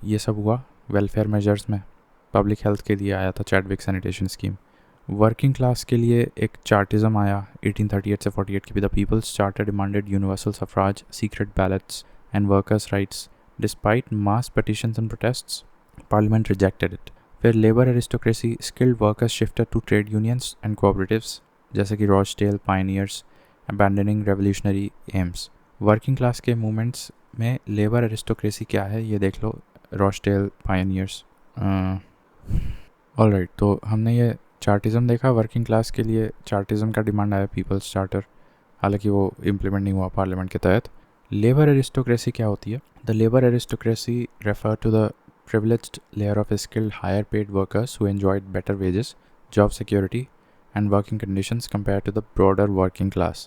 ये सब हुआ वेलफेयर मेजर्स में। पब्लिक हेल्थ के लिए आया था Chadwick sanitation scheme. Working class के लिए एक चार्टिज़म आया 1838 से 48 की। The people's charter demanded universal suffrage, secret ballots and workers rights despite mass petitions and protests, parliament rejected it. फिर labour aristocracy, skilled workers shifted to trade unions and cooperatives जैसे कि Rochdale pioneers, abandoning revolutionary aims. Working class के movements में labour aristocracy क्या है ये देख लो, Rochdale pioneers. Alright, तो हमने ये चार्टिज़म देखा। वर्किंग क्लास के लिए चार्टिज़म का डिमांड आया, पीपल्स चार्टर, हालांकि वो इम्प्लीमेंट नहीं हुआ पार्लियामेंट के तहत। लेबर एरिस्टोक्रेसी क्या होती है? The labour aristocracy refer to the privileged layer of skilled higher paid workers who enjoyed better wages, job security and working conditions compared to the broader working class.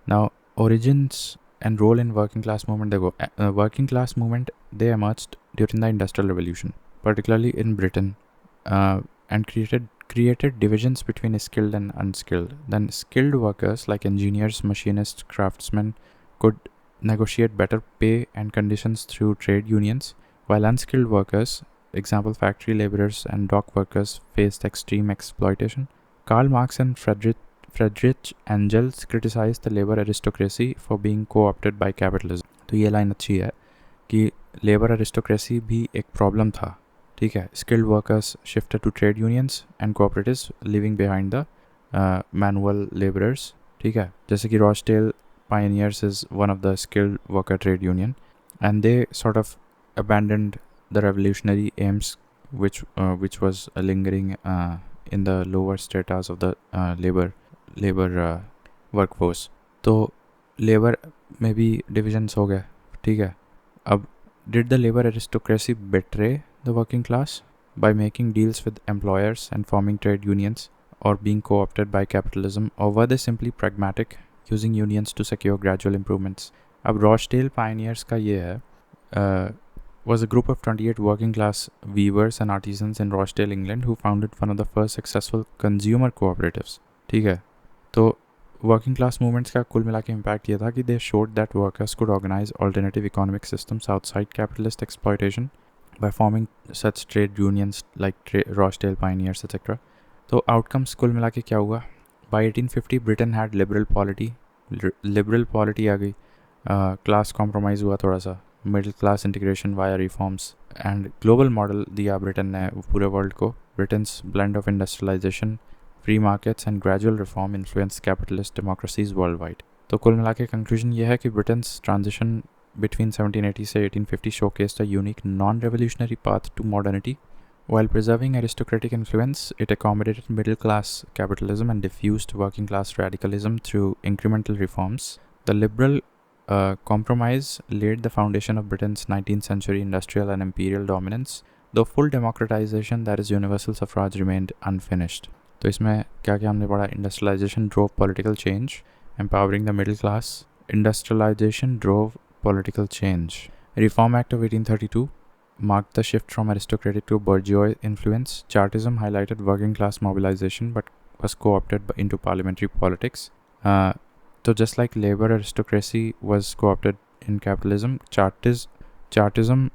Now origins and role in working class movement, they go working class movement, they emerged during the industrial revolution, particularly in Britain, and created divisions between skilled and unskilled. Then skilled workers like engineers, machinists, craftsmen could negotiate better pay and conditions through trade unions, while unskilled workers, example factory laborers and dock workers, faced extreme exploitation. Karl Marx and Friedrich Engels criticized the labor aristocracy for being co-opted by capitalism. तो ये line अच्छी है कि labour aristocracy भी एक problem था, ठीक है। Skilled workers shifted to trade unions and cooperatives, living behind the manual labourers, ठीक है। जैसे कि Rochdale pioneers is one of the skilled worker trade union, and they sort of abandoned the revolutionary aims which was lingering in the lower stratas of the labor workforce. तो labour में भी divisions हो गए, ठीक है। अब did the labor aristocracy betray the working class by making deals with employers and forming trade unions, or being co-opted by capitalism, or were they simply pragmatic, using unions to secure gradual improvements? अब Rochdale Pioneers का ये है, was a group of 28 working class weavers and artisans in Rochdale, England, who founded one of the first successful consumer cooperatives, ठीक है। तो working class movements का कुल मिला के impact ये था कि they showed that workers could organize alternative economic systems outside capitalist exploitation by forming such trade unions like Rochdale Pioneers etc. तो outcomes कुल मिला के क्या हुआ? By 1850 Britain had liberal polity आ गई, class compromise हुआ थोड़ा सा, middle class integration via reforms and global model दिया ब्रिटेन ने पूरे वर्ल्ड को। Britain's blend of industrialisation, free markets and gradual reform influence capitalist democracies worldwide. तो कुल मिला के कंक्लूजन ये है कि ब्रिटेन्स ट्रांजिशन बिटवीन 1780 से 1850 showcased a unique non revolutionary path to modernity while preserving aristocratic influence. It accommodated middle class capitalism and diffused working class radicalism through incremental reforms. The liberal compromise laid the foundation of Britain's 19th century industrial and imperial dominance, though full democratization, that is universal suffrage, remained unfinished. तो इसमें क्या क्या हमने पढ़ा? Industrialization drove political change, empowering the middle class. Industrialization drove political change. Reform Act of 1832 marked the shift from aristocratic to bourgeois influence. Chartism highlighted working class mobilization but was co-opted into parliamentary politics. So just like labor aristocracy was co-opted in capitalism, chartism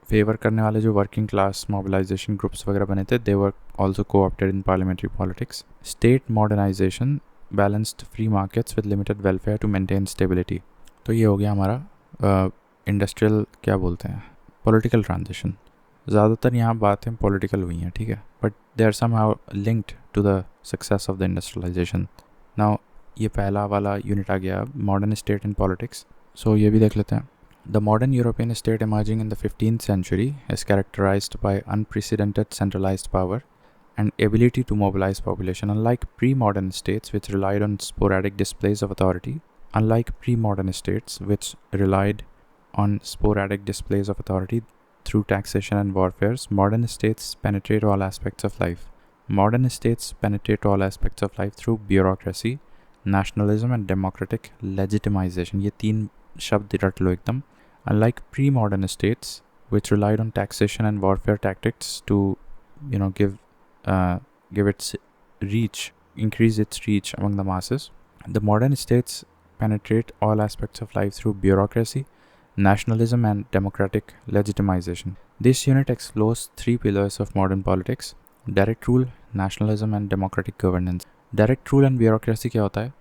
favour करने वाले जो working class mobilisation groups वगैरह बने थे, they were also co-opted in parliamentary politics. State modernization balanced free markets with limited welfare to maintain stability. तो ये हो गया हमारा इंडस्ट्रियल क्या बोलते हैं, पॉलिटिकल ट्रांजिशन। ज़्यादातर यहाँ बातें पॉलिटिकल हुई हैं, ठीक है, but they are somehow linked to the success of the industrialisation. Now ये पहला वाला यूनिट आ गया, modern state in politics. So ये भी देख लेते हैं। The modern European state emerging in the 15th century is characterized by unprecedented centralized power and ability to mobilize population. Unlike pre-modern states which relied on sporadic displays of authority, through taxation and warfares, modern states penetrate all aspects of life. Modern states penetrate all aspects of life through bureaucracy, nationalism and democratic legitimization. ये तीन शब्द रट लो एकदम। Unlike pre-modern states, which relied on taxation and warfare tactics to, give its reach, increase its reach among the masses, the modern states penetrate all aspects of life through bureaucracy, nationalism, and democratic legitimization. This unit explores three pillars of modern politics: direct rule, nationalism, and democratic governance. Direct rule and bureaucracy क्या होता है?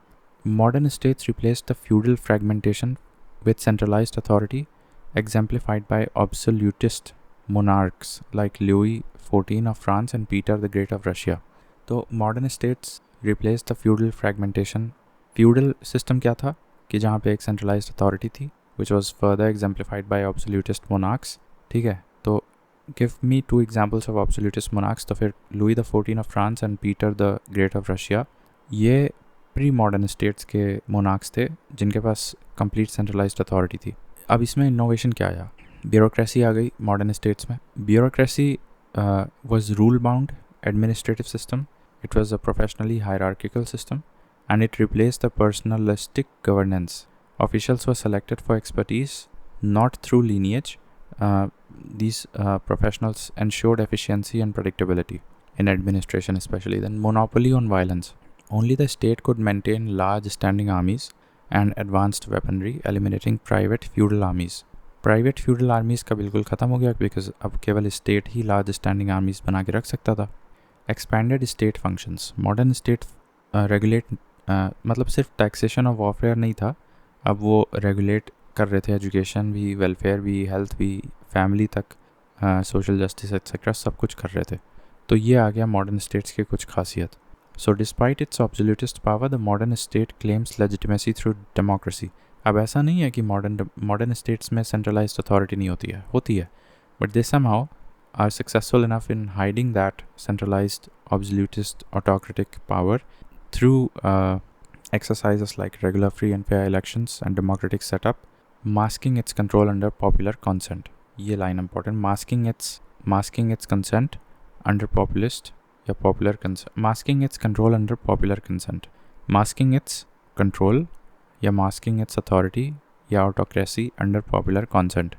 Modern states replaced the feudal fragmentation with centralized authority, exemplified by absolutist monarchs like Louis XIV of France and Peter the Great of Russia. तो modern states replaced the feudal fragmentation. Feudal system क्या था कि जहाँ पे एक centralized authority थी, which was further exemplified by absolutist monarchs. ठीक है, तो give me two examples of absolutist monarchs. तो फिर Louis XIV of France and Peter the Great of Russia, ये प्री मॉडर्न स्टेट्स के मोनार्क्स थे जिनके पास कंप्लीट सेंट्रलाइज्ड अथॉरिटी थी. अब इसमें इनोवेशन क्या आया? ब्यूरोक्रेसी आ गई मॉडर्न स्टेट्स में. Bureaucracy was rule bound administrative system. It was a professionally hierarchical system and it replaced the personalistic governance. Officials were selected for expertise not through lineage. These professionals ensured efficiency and predictability in administration especially. Then monopoly on violence. Only the state could maintain large standing armies and advanced weaponry, eliminating private feudal armies. Private feudal armies का बिल्कुल ख़त्म हो गया because अब केवल state ही large standing armies बना के रख सकता था. Expanded state functions. Modern state regulate मतलब सिर्फ टैक्सेशन और वॉरफेयर नहीं था, अब वो रेगुलेट कर रहे थे एजुकेशन भी, वेलफेयर भी, हेल्थ भी, फैमिली तक, सोशल जस्टिस एक्सेट्रा सब कुछ कर रहे थे. तो ये आ गया मॉडर्न स्टेट्स की कुछ खासियत. So despite its absolutist power, the modern state claims legitimacy through democracy. अब ऐसा नहीं है कि मॉडर्न स्टेट्स में सेंट्रलाइज्ड अथॉरिटी नहीं होती है, but they somehow are successful enough in hiding that centralised absolutist autocratic power through exercises like regular, free and fair elections and democratic setup, masking its control under popular consent. ये line important. Masking its consent under populist या popular consent. Masking its control under popular consent. Masking its control या masking its authority या autocracy under popular consent.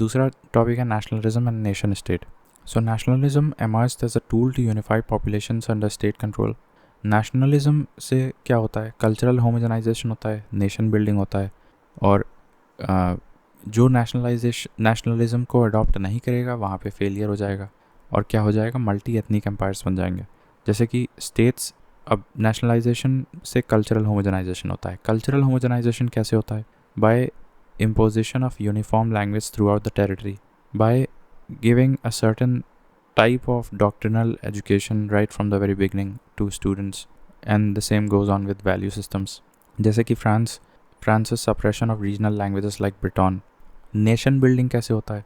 दूसरा topic है nationalism and nation state. So nationalism emerged as a tool to unify populations under state control. Nationalism से क्या होता है? Cultural homogenization होता है, नेशन बिल्डिंग होता है, और जो नेशनलिज्म को अडॉप्ट नहीं करेगा वहाँ पे फेलियर हो जाएगा और क्या हो जाएगा? मल्टी एथनिक एम्पायर्स बन जाएंगे. जैसे कि स्टेट्स, अब नेशनलाइजेशन से कल्चरल होमोजेनाइजेशन होता है. कल्चरल होमोजेनाइजेशन कैसे होता है? By imposition of uniform language throughout the territory, by giving a certain type of doctrinal education right from the very beginning to students, and the same goes on with value systems. जैसे कि फ्रांस's suppression of regional languages like Breton. Nation building कैसे होता है?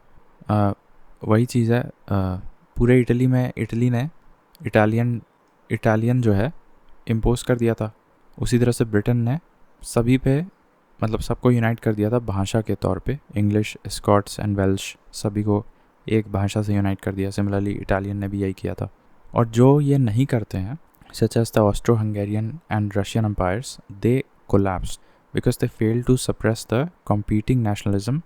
वही चीज़ है. पूरे Italy में Italy ने इटालियन जो है इम्पोज कर दिया था, उसी तरह से ब्रिटेन ने सभी पे मतलब सबको यूनाइट कर दिया था भाषा के तौर पे. इंग्लिश, स्कॉट्स एंड वेल्श सभी को एक भाषा से यूनाइट कर दिया. सिमिलरली इटालियन ने भी यही किया था. और जो ये नहीं करते हैं, such as the Austro-Hungarian and Russian empires, they collapsed because they failed to suppress the competing nationalism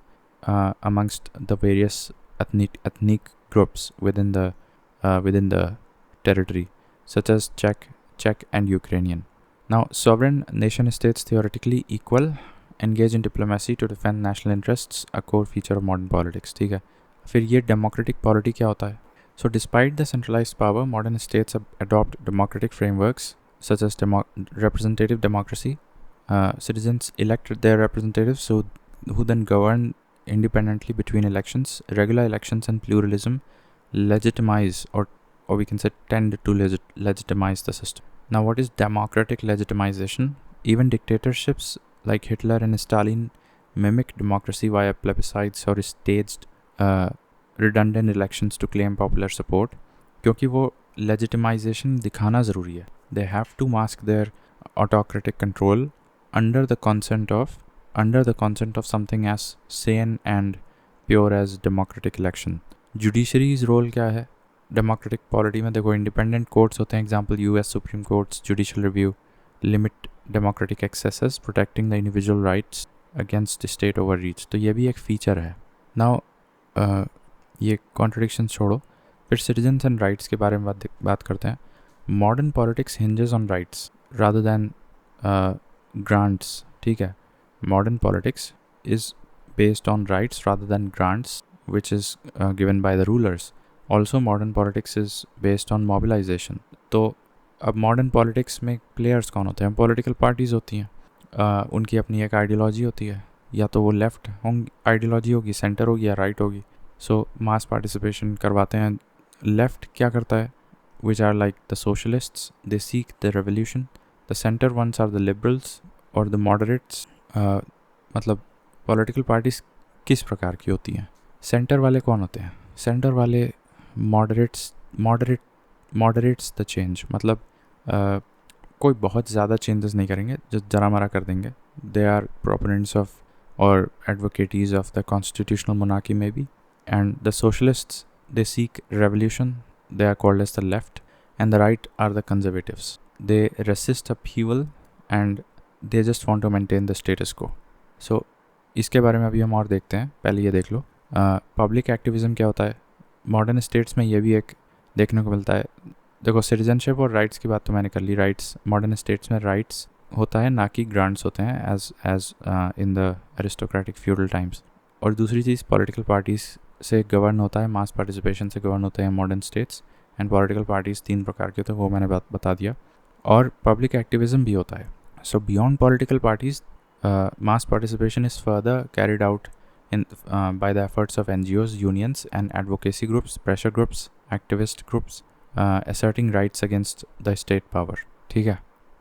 amongst the various ethnic groups within the territory, such as Czech and Ukrainian. Now, sovereign nation states theoretically equal engage in diplomacy to defend national interests, a core feature of modern politics. ठीक है, फिर ये democratic polity क्या होता है? So despite the centralised power, modern states adopt democratic frameworks such as representative democracy. Citizens elect their representatives who then govern independently between elections. Regular elections and pluralism legitimize or we can say tend to legitimize the system. Now, what is democratic legitimization? Even dictatorships like Hitler and Stalin mimic democracy via plebiscites or staged redundant elections to claim popular support. क्योंकि वो legitimization दिखाना ज़रूरी है. They have to mask their autocratic control under the consent of something as sane and pure as democratic election. Judiciary's role क्या है democratic polity में? देखो, independent courts होते हैं, example US Supreme Courts, judicial review, limit democratic excesses, protecting the individual rights, against the state over reach, तो ये भी एक फ़ीचर है. नाउ ये कॉन्ट्रडिक्शन छोड़ो, फिर सिटीजन्स एंड राइट्स के बारे में बात करते हैं. Modern politics hinges on rights rather than grants. ठीक है, modern politics is based on rights rather than grants, which is given by the rulers. Also, modern politics is based on mobilization. तो अब modern politics में players कौन होते हैं? Political parties होती हैं, उनकी अपनी एक आइडियोलॉजी होती है, या तो वो लेफ्ट आइडियोलॉजी होगी, सेंटर होगी या राइट होगी. सो मास पार्टिसिपेशन करवाते हैं. लेफ्ट क्या करता है? Which are like the socialists, they seek the revolution. The centre ones are the liberals और द मॉडरेट्स. मतलब पॉलिटिकल पार्टीज किस प्रकार की होती हैं? सेंटर वाले कौन होते हैं? सेंटर वाले मॉडरेट्स द चेंज. मतलब कोई बहुत ज़्यादा चेंजेस नहीं करेंगे, जो जरा मरा कर देंगे. दे आर प्रोपोनेंट्स ऑफ और advocates of the constitutional monarchy में बी. And the socialists, they seek revolution, they are called as the left. And the right are the conservatives, they resist upheaval and they just want to maintain the status quo. So इसके बारे में अभी हम और देखते हैं. पहले ये देख लो पब्लिक एक्टिविज़म क्या होता है. मॉडर्न स्टेट्स में ये भी एक देखने को मिलता है. देखो, सिटीजनशिप और राइट्स की बात तो मैंने कर ली. राइट्स मॉडर्न स्टेट्स में राइट्स होता है, ना कि ग्रांट्स होते हैं as in the aristocratic feudal times. और दूसरी चीज़, पॉलिटिकल पार्टीज से गवर्न होता है, मास पार्टिसिपेशन से गवर्न होते हैं modern states. And political parties 3 प्रकार के होते हैं, वो मैंने बता दिया. और पब्लिक एक्टिविज़म भी होता है. सो beyond political parties, mass participation is further carried out by the efforts of NGOs, unions and advocacy groups, pressure groups, activist groups, asserting rights against the state power. ठीक है,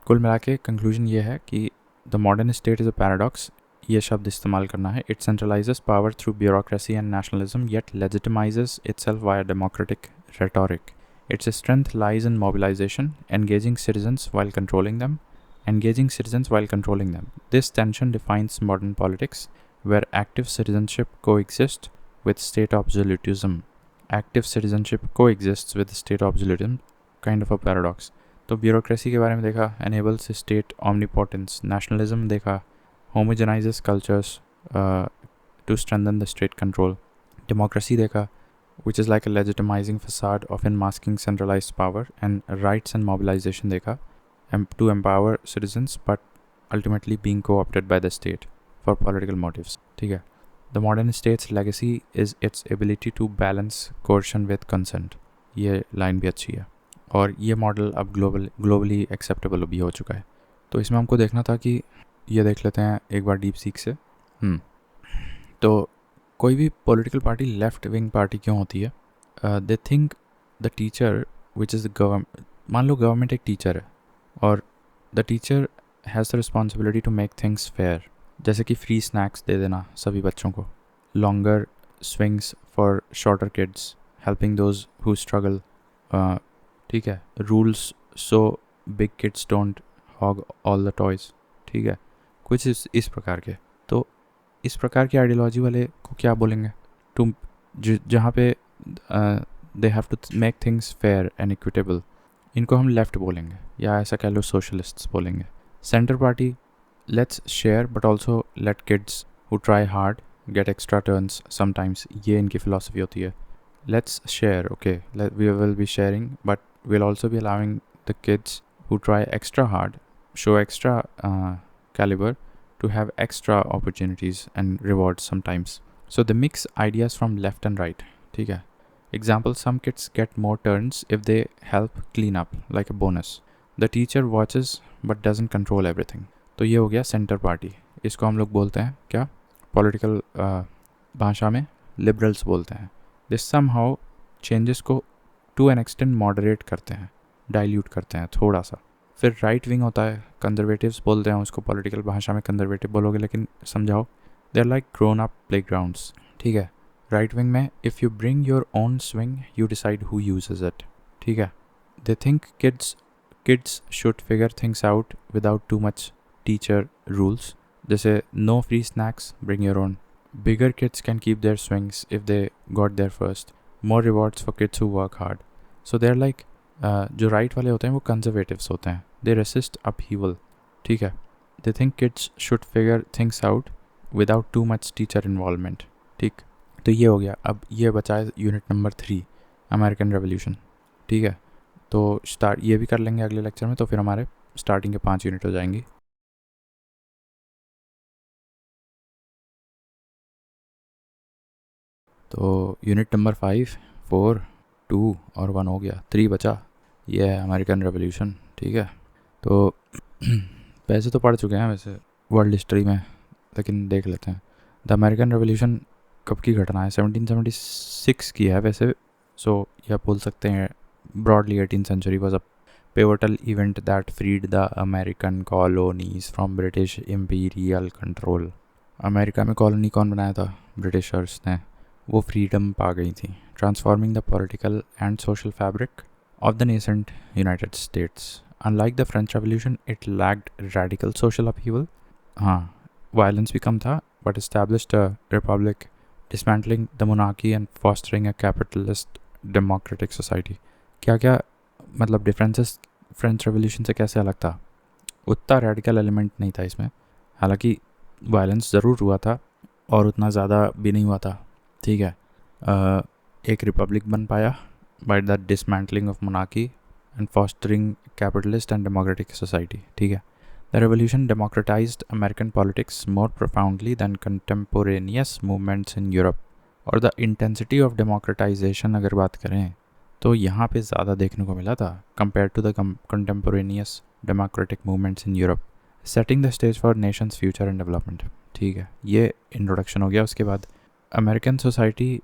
कुल मिला के कंक्लूजन ये है कि the modern state is a paradox. ये शब्द इस्तेमाल करना है. It centralizes power through bureaucracy and nationalism, yet legitimizes itself via democratic rhetoric. Its strength lies in mobilization, engaging citizens while controlling them. This tension defines modern politics, where active citizenship coexists with state absolutism. Kind of a paradox. तो bureaucracy के बारे में देखा, enables state omnipotence. Nationalism देखा, homogenizes cultures to strengthen the state control. Democracy देखा, which is like a legitimizing facade of unmasking centralized power. And rights and mobilization देखा, to empower citizens but ultimately being co-opted by the state for political motives. ठीक है, the modern state's legacy is its ability to balance coercion with consent. ये line भी अच्छी है, और ये model अब ग्लोबली एक्सेप्टेबल भी हो चुका है. तो इसमें हमको देखना था कि ये देख लेते हैं एक बार डीप सीक से. तो कोई भी political party left wing party क्यों होती है? They think the teacher which is the government. मान लो गवर्नमेंट एक टीचर है और the teacher has the responsibility to make things fair. जैसे कि फ्री स्नैक्स दे देना सभी बच्चों को, longer swings for shorter kids, helping those who struggle. ठीक है, rules so big kids don't hog all the toys. ठीक है, कुछ इस प्रकार के. तो इस प्रकार की आइडियोलॉजी वाले को क्या बोलेंगे? टू जहाँ पे they have to make things fair and equitable, इनको हम लेफ़्ट बोलेंगे, या ऐसा कह लो सोशलिस्ट्स बोलेंगे. Centre party, let's share but also let kids who try hard get extra turns sometimes. ये इनकी फ़िलासफ़ी होती है. Let's share, okay, we will be sharing but will also be allowing the kids who try extra hard, show extra caliber, to have extra opportunities and rewards sometimes. So they mix ideas from left and right. ठीक है. Example, some kids get more turns if they help clean up, like a bonus. The teacher watches but doesn't control everything. तो ये हो गया centre party. इसको हम लोग बोलते हैं क्या? पॉलिटिकल भाषा में लिबरल्स बोलते हैं. This somehow changes को to an extent moderate करते हैं, डाइल्यूट करते हैं थोड़ा सा. फिर राइट विंग होता है, कंजर्वेटिव्स बोलते हैं उसको. पॉलिटिकल भाषा में कंजर्वेटिव बोलोगे, लेकिन समझाओ, they are like grown up playgrounds. ठीक है. राइट विंग में if you bring your own swing you decide who uses it. ठीक है. They think kids should figure things out without too much teacher rules. जैसे no free snacks, bring your own. Bigger kids can keep their swings if they got there first. More rewards for kids who work hard. So they are like, जो right वाले होते हैं वो conservatives होते हैं. दे resist upheaval. ठीक है. They think kids should figure things out without too much teacher involvement. ठीक, तो ये हो गया। अब ये बचा है यूनिट नंबर 3, अमेरिकन रेवोल्यूशन। ठीक है, तो स्टार्ट ये भी कर लेंगे अगले लेक्चर में, तो फिर हमारे स्टार्टिंग के 5 यूनिट हो जाएंगी। तो यूनिट नंबर 5, 4, 2 और 1 हो गया, 3 बचा। ये है अमेरिकन रेवोल्यूशन। ठीक है, तो वैसे तो पढ़ चुके हैं वैसे वर्ल्ड हिस्ट्री में, लेकिन देख लेते हैं। द अमेरिकन रेवोल्यूशन कब की घटना है? 1776 की है वैसे। सो यह बोल सकते हैं broadly 18th century was a pivotal event that freed the American colonies from British imperial control। America में कॉलोनी कौन बनाया था? ब्रिटिशर्स ने। वो फ्रीडम पा गई थी, transforming the political and social fabric of the nascent United States. Unlike the French Revolution, it lacked radical social upheaval. हाँ, violence भी कम था, but established a republic, dismantling the monarchy and fostering a capitalist democratic society. क्या क्या मतलब differences French revolution से कैसे अलग था? उतना रेडिकल एलिमेंट नहीं था इसमें, हालांकि वायलेंस ज़रूर हुआ था और उतना ज़्यादा भी नहीं हुआ था। ठीक है, एक रिपब्लिक बन पाया by the dismantling of monarchy and fostering capitalist and democratic society। ठीक है, the revolution democratized American politics more profoundly than contemporaneous movements in Europe। और the intensity of democratization अगर बात करें तो यहाँ पे ज़्यादा देखने को मिला था compared to the contemporaneous democratic movements in Europe, setting the stage for nation's future and development। ठीक है, ये इंट्रोडक्शन हो गया। उसके बाद अमेरिकन सोसाइटी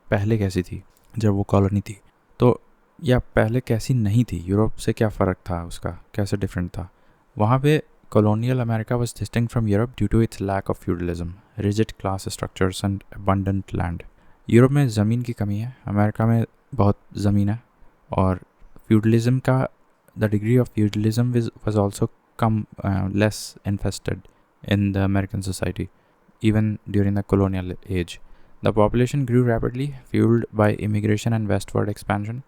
पहले कैसी थी जब वो कॉलोनी थी, तो या पहले कैसी नहीं थी, यूरोप से क्या फ़र्क था उसका, कैसे डिफरेंट था? वहाँ पे colonial America was distinct from Europe due to its lack of feudalism, rigid class structures and abundant land. Europe में ज़मीन की कमी है, अमेरिका में बहुत ज़मीन है। और फ्यूडलिज्म का the degree of feudalism was also come less infested in the American society even during the colonial age। The population grew rapidly, fueled by immigration and westward expansion।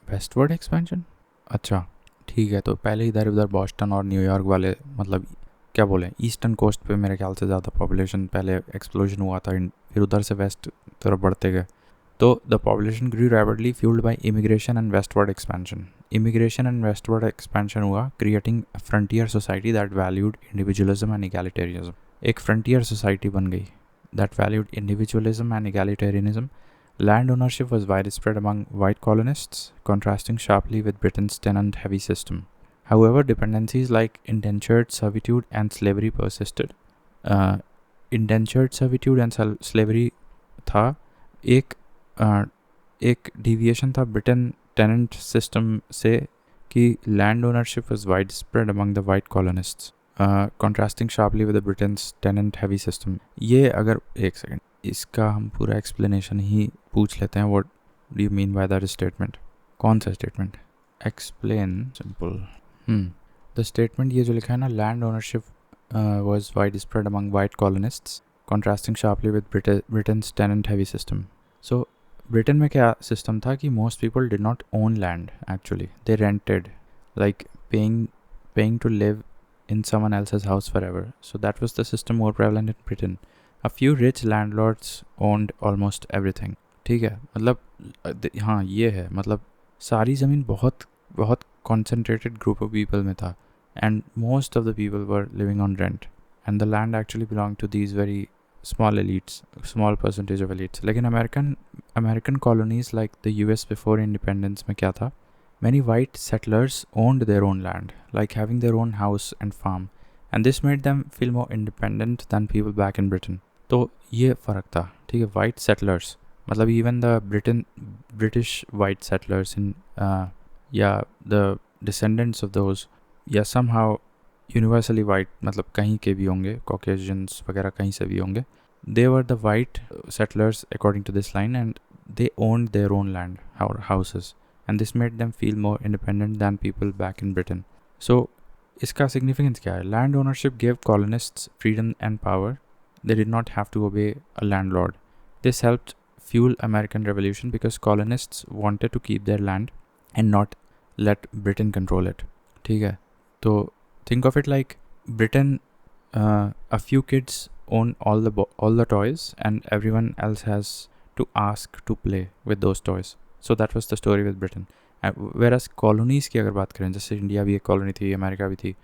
westward expansion? अच्छा ठीक है, तो पहले इधर उधर Boston और New York वाले मतलब क्या बोलें, ईस्टर्न कोस्ट पे मेरे ख्याल से ज़्यादा पॉपुलेशन पहले एक्सप्लोजन हुआ था, फिर उधर से वेस्ट तरफ बढ़ते गए। तो the population grew rapidly fuelled by immigration and westward expansion. Immigration and westward expansion हुआ, creating frontier society that valued individualism and egalitarianism. एक फ्रंटियर सोसाइटी बन गई that valued individualism and egalitarianism। Land ownership was widespread among white colonists, contrasting sharply with Britain's tenant-heavy system। However, dependencies like indentured servitude and slavery persisted। indentured servitude and slavery था एक deviation था Britain tenant system से कि land ownership was widespread among the white colonists, contrasting sharply with the Britain's tenant-heavy system। ये अगर एक second इसका हम पूरा एक्सप्लेनेशन ही पूछ लेते हैं, what do you mean by that statement? कौन सा statement? Explain simple. The statement ये जो लिखा है ना, land ownership was wide spread among white colonists, contrasting sharply with Britain's tenant heavy system. So Britain में क्या सिस्टम था कि most people did not own land, actually they rented, like paying to live in someone else's house forever। So that was the system more prevalent in Britain। A few rich landlords owned almost everything। ठीक है, मतलब हाँ ये है, मतलब सारी ज़मीन बहुत बहुत concentrated group of people में था, and most of the people were living on rent, and the land actually belonged to these very small elites, small percentage of elites। लेकिन American colonies like the US before independence में क्या था? Many white settlers owned their own land, like having their own house and farm, and this made them feel more independent than people back in Britain। तो ये फ़र्क था। ठीक है, white settlers मतलब even the British white settlers in the descendants of those या somehow universally white, मतलब कहीं के भी होंगे, Caucasians वगैरह कहीं से भी होंगे, they were the white settlers according to this line, and they owned their own land or houses, and this made them feel more independent than people back in Britain। So इसका significance क्या है? Land ownership gave colonists freedom and power। They did not have to obey a landlord। This helped fuel American Revolution because colonists wanted to keep their land and not let Britain control it। ठीक है, तो think of it like Britain, a few kids own all the toys and everyone else has to ask to play with those toys. So that was the story with Britain. Whereas colonies की अगर बात करें, जैसे India भी एक colony थी, America भी थी,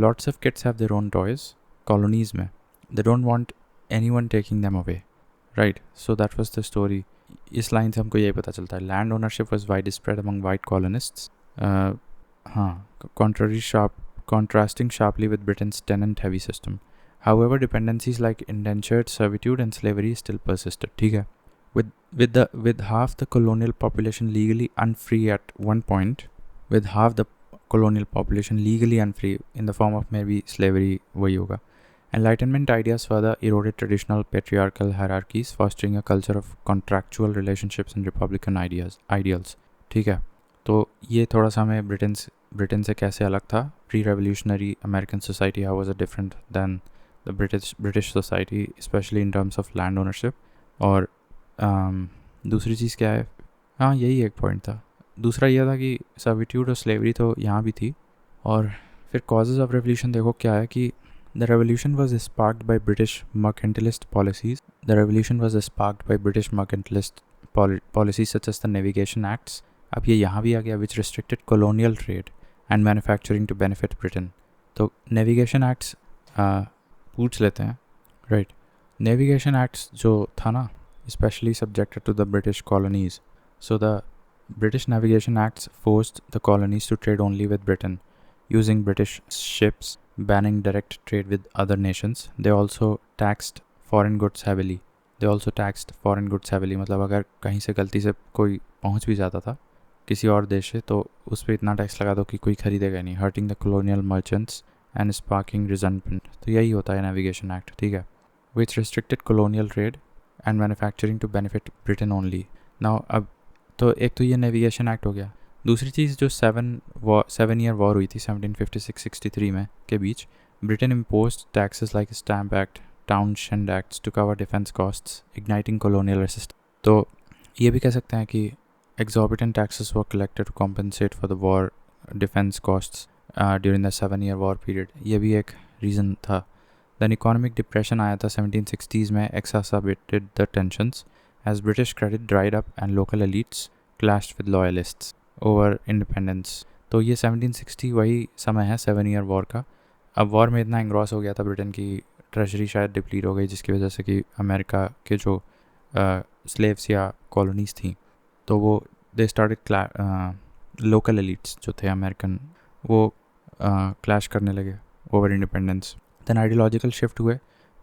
lots of kids have their own toys colonies में. They don't want anyone taking them away, right? So that was the story. इस लाइन से हमको यही पता चलता है, land ownership was wide spread among white colonists. हाँ, contrasting sharply with Britain's tenant-heavy system. However, dependencies like indentured servitude and slavery still persisted. ठीक है, with half the colonial population legally unfree at one point, with half the colonial population legally unfree in the form of maybe slavery, वही होगा. Enlightenment ideas further eroded traditional patriarchal hierarchies, fostering a culture of contractual relationships and republican ideals. ठीक है, तो ये थोड़ा सा हमें Britain से कैसे अलग था. Pre revolutionary American society how was different than the British society, specially in terms of land ownership. और दूसरी चीज़ क्या है, हाँ यही एक पॉइंट था. दूसरा यह था कि सर्विट्यूड और स्लेवरी तो यहाँ भी थी. और फिर कॉजेज़ ऑफ रेवोल्यूशन देखो क्या है कि the revolution was sparked by British mercantilist policies. The revolution was sparked by British mercantilist policies such as the Navigation Acts. अब ये यहाँ भी आ गया, which restricted colonial trade and manufacturing to benefit Britain. तो Navigation Acts पूछ लेते हैं, right? Navigation Acts जो था ना, especially subjected to the British colonies. So the British Navigation Acts forced the colonies to trade only with Britain, using British ships, banning direct trade with other nations. They also taxed foreign goods heavily. मतलब अगर कहीं से गलती से कोई पहुंच भी जाता था किसी और देश से, तो उस पर इतना टैक्स लगा दो कि कोई खरीदेगा नहीं, hurting the colonial merchants and sparking resentment. तो यही होता है नेविगेशन एक्ट, ठीक है, which restricted colonial trade and manufacturing to benefit Britain only. Now अब तो एक तो ये नेविगेशन एक्ट हो गया. दूसरी चीज़ जो 7 ईयर वॉर हुई थी 1756-63 में के बीच, Britain imposed taxes like stamp act, Townshend acts to cover defence costs, igniting colonial resistance. तो ये भी कह सकते हैं कि exorbitant taxes were collected to compensate for the war defense costs during the 7 year war period. ये भी एक रीज़न था. Then economic depression आया था 1760s में, exacerbated the tensions as British credit dried up and local elites clashed with loyalists over independence. तो ये 1760 वही समय है 7 ईयर वॉर का. अब वॉर में इतना इंग्रॉस हो गया था ब्रिटेन की ट्रेजरी शायद डिप्लीट हो गई, जिसकी वजह से कि अमेरिका के जो स्लेव्स या कॉलोनीज़ थी, तो वो दे स्टार्टेड लोकल एलिट्स जो थे अमेरिकन, वो क्लैश करने लगे over independence. Then ideological shift हुए,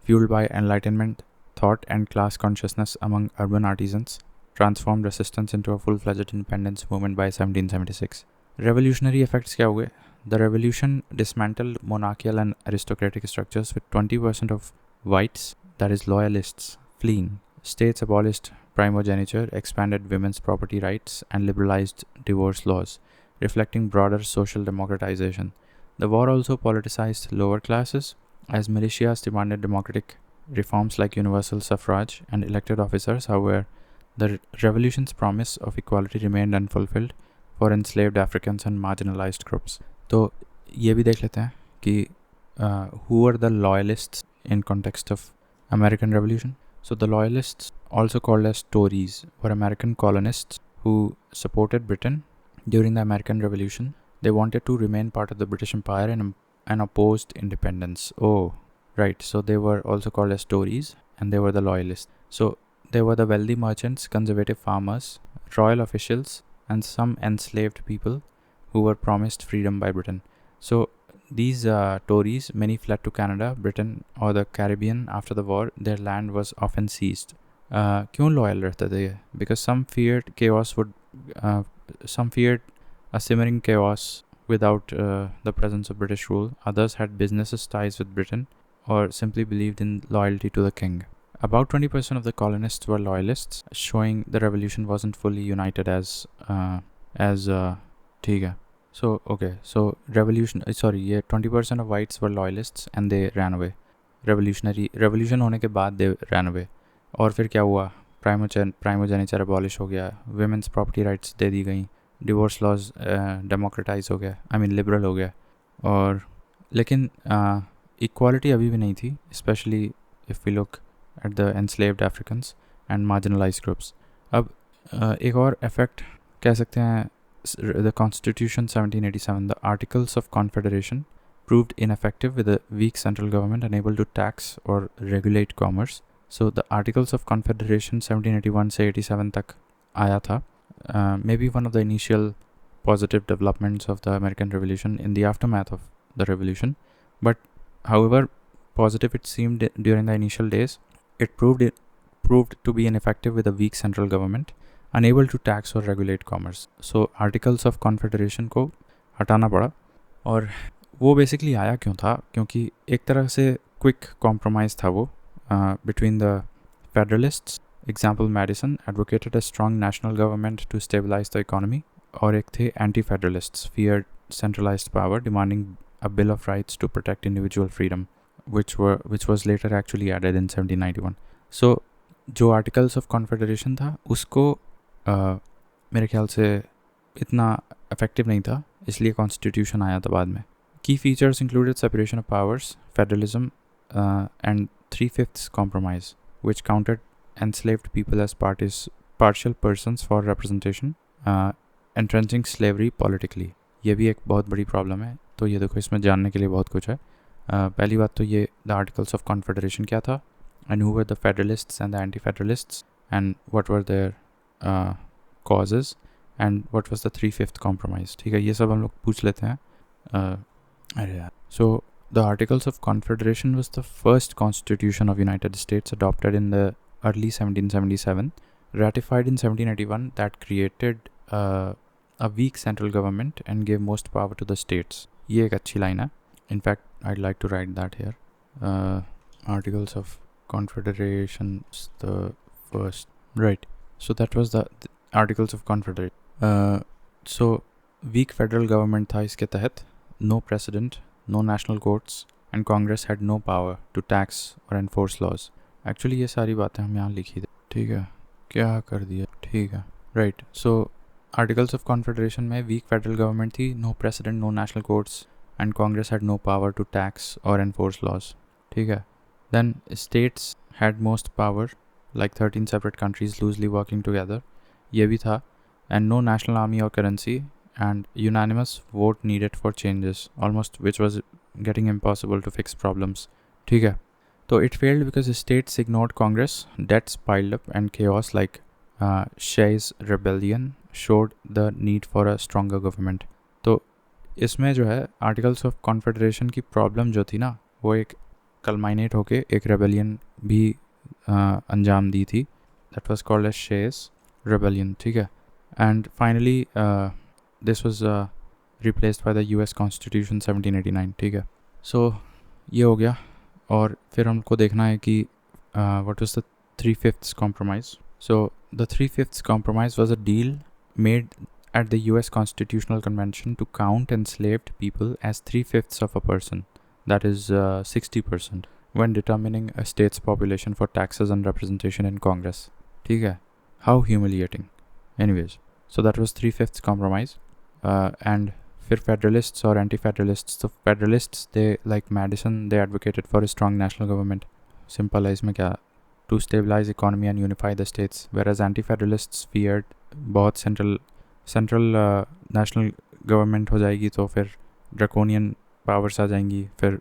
fuelled by enlightenment thought and class consciousness among urban artisans, transformed resistance into a full-fledged independence movement by 1776. Revolutionary effects क्या हुए? The revolution dismantled monarchical and aristocratic structures with 20% of whites, that is loyalists, fleeing. States abolished primogeniture, expanded women's property rights, and liberalized divorce laws, reflecting broader social democratization. The war also politicized lower classes, as militias demanded democratic reforms like universal suffrage and elected officers. However, the revolution's promise of equality remained unfulfilled for enslaved Africans and marginalized groups. तो ये भी देख लेते हैं कि who were the loyalists in context of American Revolution. So the loyalists, also called as Tories, were American colonists who supported Britain during the American Revolution. They wanted to remain part of the British Empire and opposed independence. Oh, right. So they were also called as Tories and they were the loyalists. So they were the wealthy merchants, conservative farmers, royal officials, and some enslaved people who were promised freedom by Britain. So these Tories, many fled to Canada, Britain, or the Caribbean after the war. Their land was often seized. क्यों loyal रहते थे? Because some feared a simmering chaos without the presence of British rule. Others had business ties with Britain or simply believed in loyalty to the king. About 20% of the colonists were loyalists, showing the revolution wasn't fully united as ठीक है. So okay, so ये 20% of whites were loyalists and they ran away. Revolution होने के बाद they ran away. और फिर क्या हुआ? प्राइमोजेनिचर अबॉलिश हो गया, women's property rights दे दी गई, divorce laws democratize हो गया, liberal हो गया. और लेकिन equality अभी भी नहीं थी, especially if we look at the enslaved Africans and marginalized groups. अब एक और effect कह सकते हैं, the Constitution 1787, the Articles of Confederation proved ineffective with a weak central government unable to tax or regulate commerce. So the Articles of Confederation 1781 से 87 तक आया था. Maybe one of the initial positive developments of the American Revolution in the aftermath of the revolution. But however positive it seemed during the initial days, it proved to be ineffective with a weak central government unable to tax or regulate commerce. So Articles of Confederation को हटाना पड़ा. और वो basically आया क्यों था, क्योंकि एक तरह से क्विक कॉम्प्रोमाइज़ था वो between the Federalists. Example, Madison advocated a strong national government to stabilize the economy. और एक थे Anti-Federalists, feared centralized power, demanding a Bill of Rights to protect individual freedom, which was later actually added in 1791. So जो Articles of Confederation था उसको मेरे ख्याल से इतना effective नहीं था, इसलिए Constitution आया था बाद में. Key features included separation of powers, federalism, and 3/5 compromise, which counted enslaved people as partial persons for representation, entrenching slavery politically. ये भी एक बहुत बड़ी प्रॉब्लम है, तो ये देखो इसमें जानने के लिए बहुत कुछ है. पहली बात तो ये the Articles of Confederation क्या था, and who were the Federalists and the Anti-Federalists, and what were their causes, and what was the 3/5 compromise. ठीक है, ये सब हम लोग पूछ लेते हैं. अरे यार. So the Articles of Confederation was the first constitution of United States adopted in the early 1777, ratified in 1781, that created a weak central government and gave most power to the states. ये एक अच्छी line है. In fact, I'd like to write that here. Articles of Confederation, the first. Right. So that was the Articles of Confederation. So weak federal government था इसके तहत. No precedent, no national courts, and Congress had no power to tax or enforce laws. Actually ये सारी बातें हम यहाँ लिखी थी. ठीक है, क्या कर दिया. ठीक है. Right. So Articles of Confederation में weak federal government थी, no precedent, no national courts, and Congress had no power to tax or enforce laws. ठीक है. Then states had most power, like 13 separate countries loosely working together. ये भी था. And no national army or currency, and unanimous vote needed for changes, almost, which was getting impossible to fix problems. ठीक है. So it failed because the states ignored Congress, debts piled up, and chaos like Shays' rebellion showed the need for a stronger government. तो इसमें जो है Articles of Confederation की problem जो थी ना, वो एक कल्माइनेट होके एक रेबेलियन भी अंजाम दी थी. That was called as Shays' rebellion. ठीक है. And finally this was replaced by the US Constitution 1789. ठीक है. So ये हो गया. और फिर हमको देखना है कि what was the 3/5 compromise. So the 3/5 compromise was a deal made at the US Constitutional Convention to count enslaved people as 3/5 of a person, that is 60%, when determining a state's population for taxes and representation in Congress. ठीक है. How humiliating. Anyways, so that was 3/5 compromise. And फिर Federalists or Anti-Federalists. So Federalists, they, like Madison, they advocated for a strong national government. Simple है इसमें क्या, to stabilize economy and unify the states. Whereas Anti-Federalists feared बहुत central national government हो जाएगी तो फिर draconian powers आ जाएंगी. फिर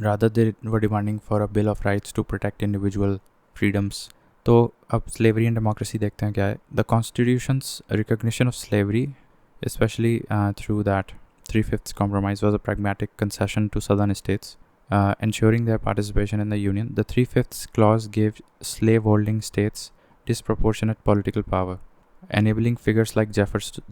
rather they were demanding for a Bill of Rights to protect individual freedoms. तो अब slavery and democracy देखते हैं क्या है. The Constitution's recognition of slavery, especially through that 3/5 compromise, was a pragmatic concession to southern states, ensuring their participation in the Union. The 3/5 clause gave slave-holding states disproportionate political power, enabling figures like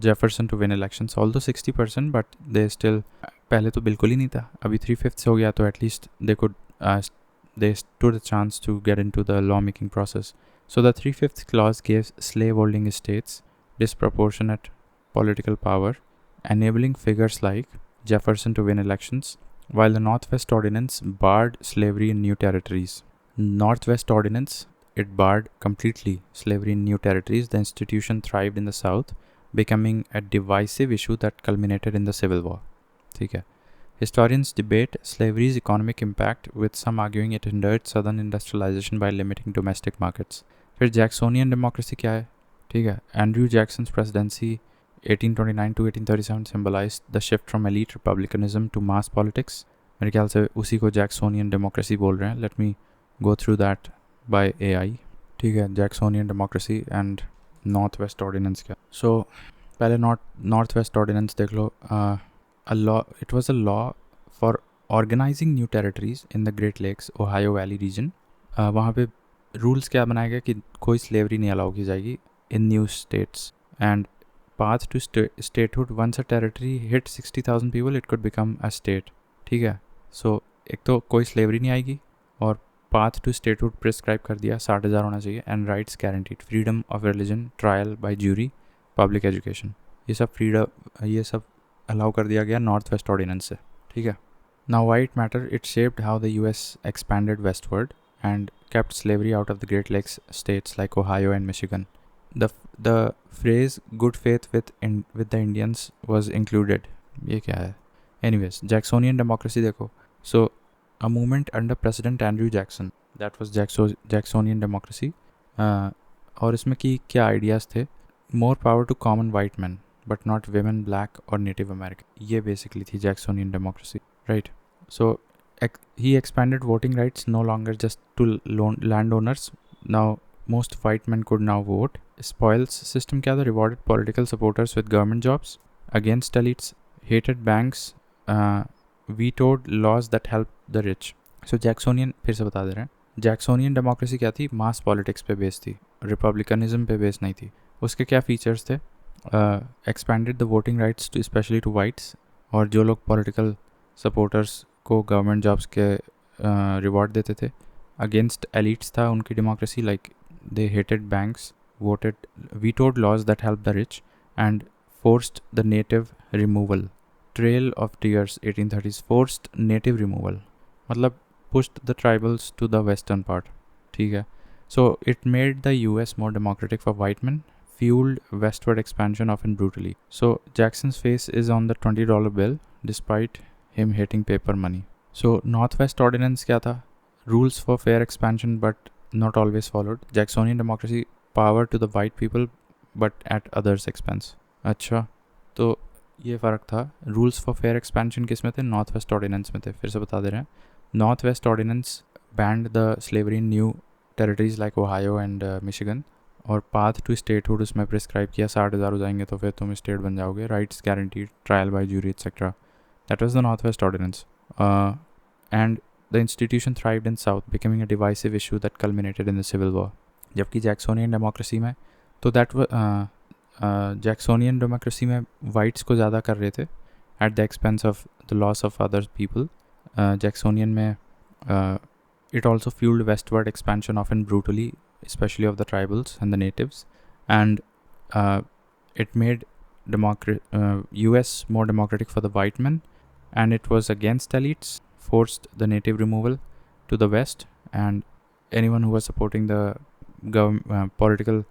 Jefferson to win elections, although 60%, but they still, पहले तो बिल्कुल ही नहीं था, अभी 3/5 हो गया तो at least they stood a chance to get into the lawmaking process. So the 3/5 clause gave slave-holding states disproportionate political power, enabling figures like Jefferson to win elections, while the Northwest Ordinance barred slavery in new territories. Northwest Ordinance, it barred completely slavery in new territories. The institution thrived in the South, becoming a divisive issue that culminated in the Civil War. ठीक है. Historians debate slavery's economic impact, with some arguing it hindered southern industrialization by limiting domestic markets. फिर Jacksonian democracy क्या है? ठीक है, Andrew जैक्सन्स presidency 1829 to 1837 symbolized the shift from elite republicanism to mass politics. मेरे ख्याल से उसी को जैक्सोनियन डेमोक्रेसी बोल रहे हैं. Let me go through that by AI. ठीक है, Jacksonian democracy and Northwest Ordinance क्या. सो पहले नॉर्थ वेस्ट ऑर्डिनेंस देख लो. It was a law for organizing new territories in the Great Lakes, Ohio Valley region. वहाँ पे rules क्या बनाया गया कि कोई स्लेवरी नहीं अलाउ की जाएगी in new states. And path to statehood, once a territory hit 60,000 people it could become a state. ठीक है, सो एक तो कोई स्लेवरी नहीं आएगी और पाथ टू स्टेटहुड प्रिस्क्राइब कर दिया, 60,000 होना चाहिए. And rights guaranteed, freedom of religion, trial by jury, public education, ये सब अलाउ कर दिया गया नॉर्थ वेस्ट ऑर्डिनेंस से. ठीक है. Now why it matter? It shaped how the US expanded westward and kept slavery out of the Great Lakes states like Ohio and Michigan. The phrase "good faith with the Indians" was included. ये क्या है? Anyways, Jacksonian democracy देखो. So a movement under President Andrew Jackson, that was Jacksonian democracy. और इसमें की क्या ideas थे? More power to common white men, but not women, black or Native American. ये basically थी Jacksonian democracy, right? So he expanded voting rights, no longer just to landowners. Now most white men could now vote. Spoils system क्या था? Rewarded political supporters with government jobs, against elites, hated banks, vetoed laws that helped the rich. So Jacksonian, फिर से बता दे रहे हैं, Jacksonian democracy क्या थी? Mass politics पे बेस थी, Republicanism पे बेस नहीं थी. उसके क्या फीचर्स थे? Expanded the voting rights to especially to whites, और जो लोग political supporters को गवर्नमेंट जॉब्स के रिवॉर्ड देते थे. अगेंस्ट एलिट्स था उनकी democracy, like they hated banks, vetoed laws that helped the rich, and forced the native removal. Trail of Tears 1830s, forced native removal, मतलब pushed the tribals to the western part. ठीक है. So it made the US more democratic for white men, fueled westward expansion often brutally. So Jackson's face is on the $20 bill despite him hating paper money. So Northwest Ordinance क्या था? Rules for fair expansion but not always followed. Jacksonian democracy, power to the white people but at others' expense. अच्छा, तो ये फ़र्क था. Rules for fair expansion किस में थे? Northwest Ordinance में थे. फिर से बता दे रहे हैं. Northwest Ordinance banned the slavery in new territories like Ohio and Michigan, और path to statehood उसमें प्रिस्क्राइब किया, 60,000 हो जाएंगे तो फिर तुम स्टेट बन जाओगे. Rights guaranteed, trial by jury etc. That was the Northwest Ordinance. And the institution thrived in South, becoming a divisive issue that culminated in the Civil War. जबकि Jacksonian democracy में तो Jacksonian democracy में whites को ज़्यादा कर रहे थे at the expense of the loss of other people. Jacksonian में it also fueled westward expansion often brutally, especially of the tribals and the natives, and it made US more democratic for the white men, and it was against elites, forced the native removal to the west, and anyone who was supporting the political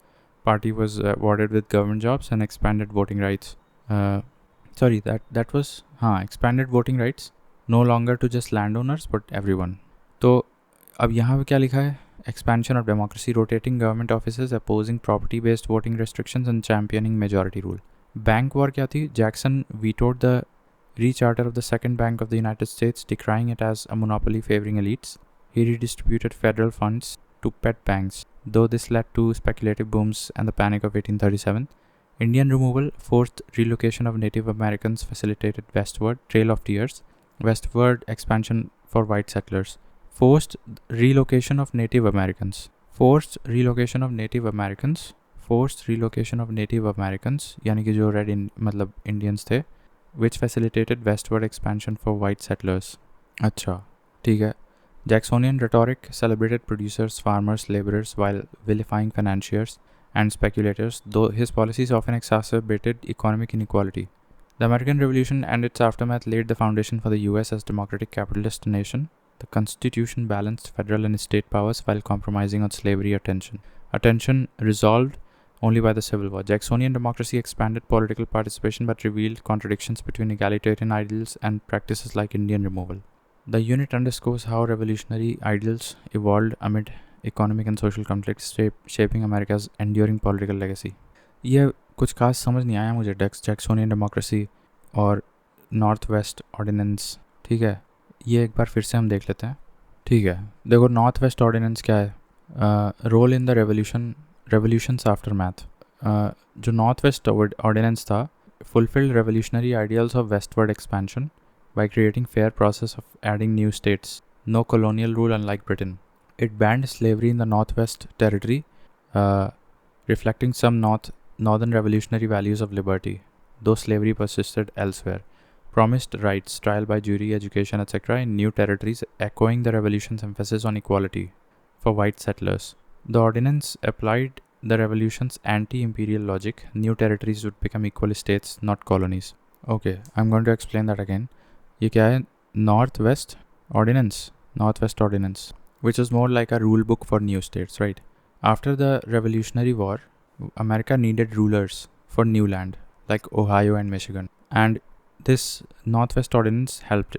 party was awarded with government jobs and expanded voting rights. That was expanded voting rights, no longer to just landowners but everyone. तो अब यहाँ पे क्या लिखा है? Expansion of democracy, rotating government offices, opposing property-based voting restrictions and championing majority rule. Bank war क्या थी? Jackson vetoed the recharter of the Second Bank of the United States, decrying it as a monopoly favoring elites. He redistributed federal funds to pet banks, though this led to speculative booms and the Panic of 1837. Indian removal, forced relocation of Native Americans, facilitated westward, Trail of Tears, westward expansion for white settlers. Forced relocation of Native Americans. Forced relocation of Native Americans. Forced relocation of Native Americans, यानी कि जो red मतलब Indians थे, which facilitated westward expansion for white settlers. अच्छा, ठीक है. Jacksonian rhetoric celebrated producers, farmers, laborers while vilifying financiers and speculators, though his policies often exacerbated economic inequality. The American Revolution and its aftermath laid the foundation for the US as democratic capitalist nation. The Constitution balanced federal and state powers while compromising on slavery attention. Attention resolved only by the Civil War. Jacksonian democracy expanded political participation but revealed contradictions between egalitarian ideals and practices like Indian removal. The unit underscores how revolutionary ideals evolved amid economic and social conflicts, shaping America's enduring political legacy. ये कुछ खास समझ नहीं आया मुझे Jacksonian democracy और north west ordinance. ठीक है, ये एक बार फिर से हम देख लेते हैं. ठीक है, देखो नॉर्थ वेस्ट ऑर्डिनेंस क्या है. Role in the revolutions aftermath. जो नॉर्थ वेस्ट ऑर्डिनेंस था fulfilled revolutionary ideals of westward expansion by creating fair process of adding new states. No colonial rule unlike Britain. It banned slavery in the Northwest Territory, reflecting some northern revolutionary values of liberty, though slavery persisted elsewhere. Promised rights, trial by jury, education, etc. in new territories, echoing the revolution's emphasis on equality for white settlers. The ordinance applied the revolution's anti-imperial logic. New territories would become equal states, not colonies. Okay, I'm going to explain that again. ये क्या है? Northwest Ordinance, which is more like a rule book for new states, right? After the Revolutionary War, America needed rulers for new land, like Ohio and Michigan. And this Northwest Ordinance helped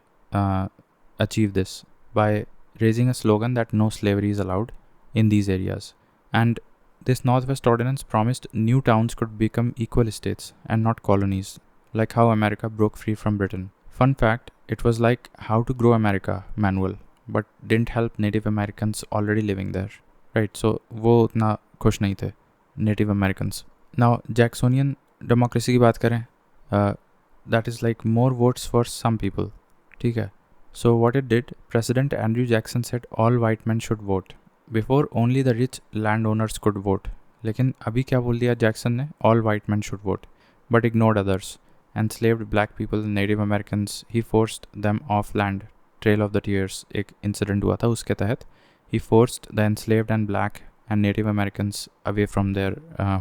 achieve this by raising a slogan that no slavery is allowed in these areas. And this Northwest Ordinance promised new towns could become equal states and not colonies, like how America broke free from Britain. Fun fact, it was like How to Grow America manual, but didn't help Native Americans already living there. Right, so वो उतना खुश नहीं थे Native Americans. Now, Jacksonian democracy की बात करें, that is like more votes for some people. ठीक है. So what it did, President Andrew Jackson said all white men should vote. Before only the rich landowners could vote. लेकिन अभी क्या बोल दिया जैक्सन ने? All white men should vote, but ignored others. Enslaved black people, Native Americans, he forced them off land. Trail of the Tears एक incident हुआ था, उसके तहत he forced the enslaved and black and Native Americans away from their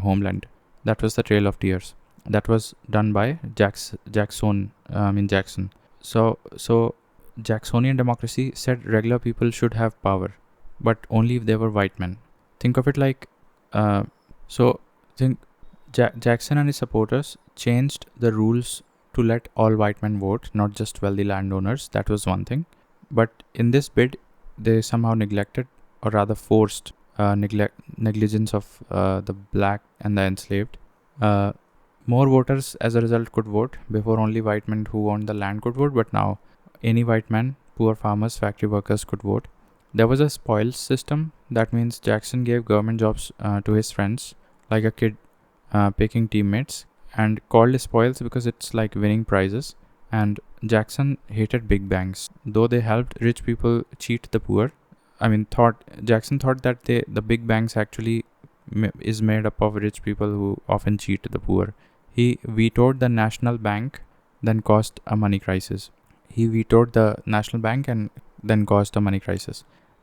homeland. That was the Trail of Tears. That was done by Jackson. So Jacksonian democracy said regular people should have power, but only if they were white men. Think of it like, Jackson and his supporters changed the rules to let all white men vote, not just wealthy landowners. That was one thing. But in this bid, they somehow neglected, or rather forced, negligence of the black and the enslaved. More voters as a result could vote. Before only white men who owned the land could vote, but now any white man, poor farmers, factory workers could vote. There was a spoils system. That means Jackson gave government jobs to his friends, like a kid picking teammates, and called spoils because it's like winning prizes. And Jackson hated big banks, though they helped rich people cheat the poor. Jackson thought that the big banks actually is made up of rich people who often cheat the poor. He vetoed the National Bank, then caused a money crisis.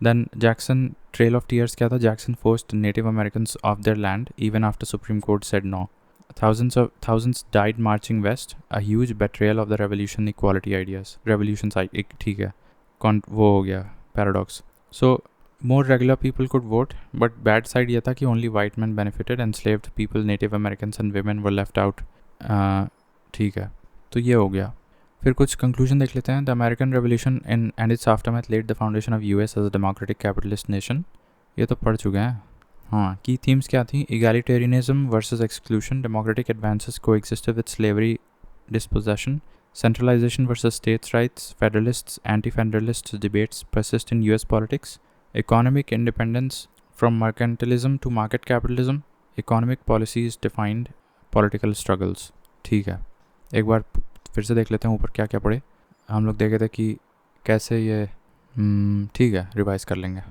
Then Jackson Trail of Tears क्या था? Jackson forced Native Americans off their land even after Supreme Court said no. Thousands died marching west, a huge betrayal of the revolution equality ideas. Revolutions ठीक है, वो हो गया paradox. So more regular people could vote, but bad side ये था कि only white men benefited, enslaved people, Native Americans and women were left out. ठीक है, तो ये हो गया. फिर कुछ कंक्लूजन देख लेते हैं. The American Revolution and its aftermath laid the foundation of US as a democratic capitalist nation. ये तो पढ़ चुके हैं. हाँ, की थीम्स क्या थी? Egalitarianism versus exclusion, democratic advances coexisted with slavery dispossession, centralization versus states' rights, federalists, anti-federalists debates persist in US politics, economic independence from mercantilism to market capitalism, economic policies defined political struggles. ठीक है, एक बार फिर से देख लेते हैं ऊपर क्या क्या पढ़े. हम लोग देखे थे कि कैसे ये ठीक है, रिवाइज कर लेंगे.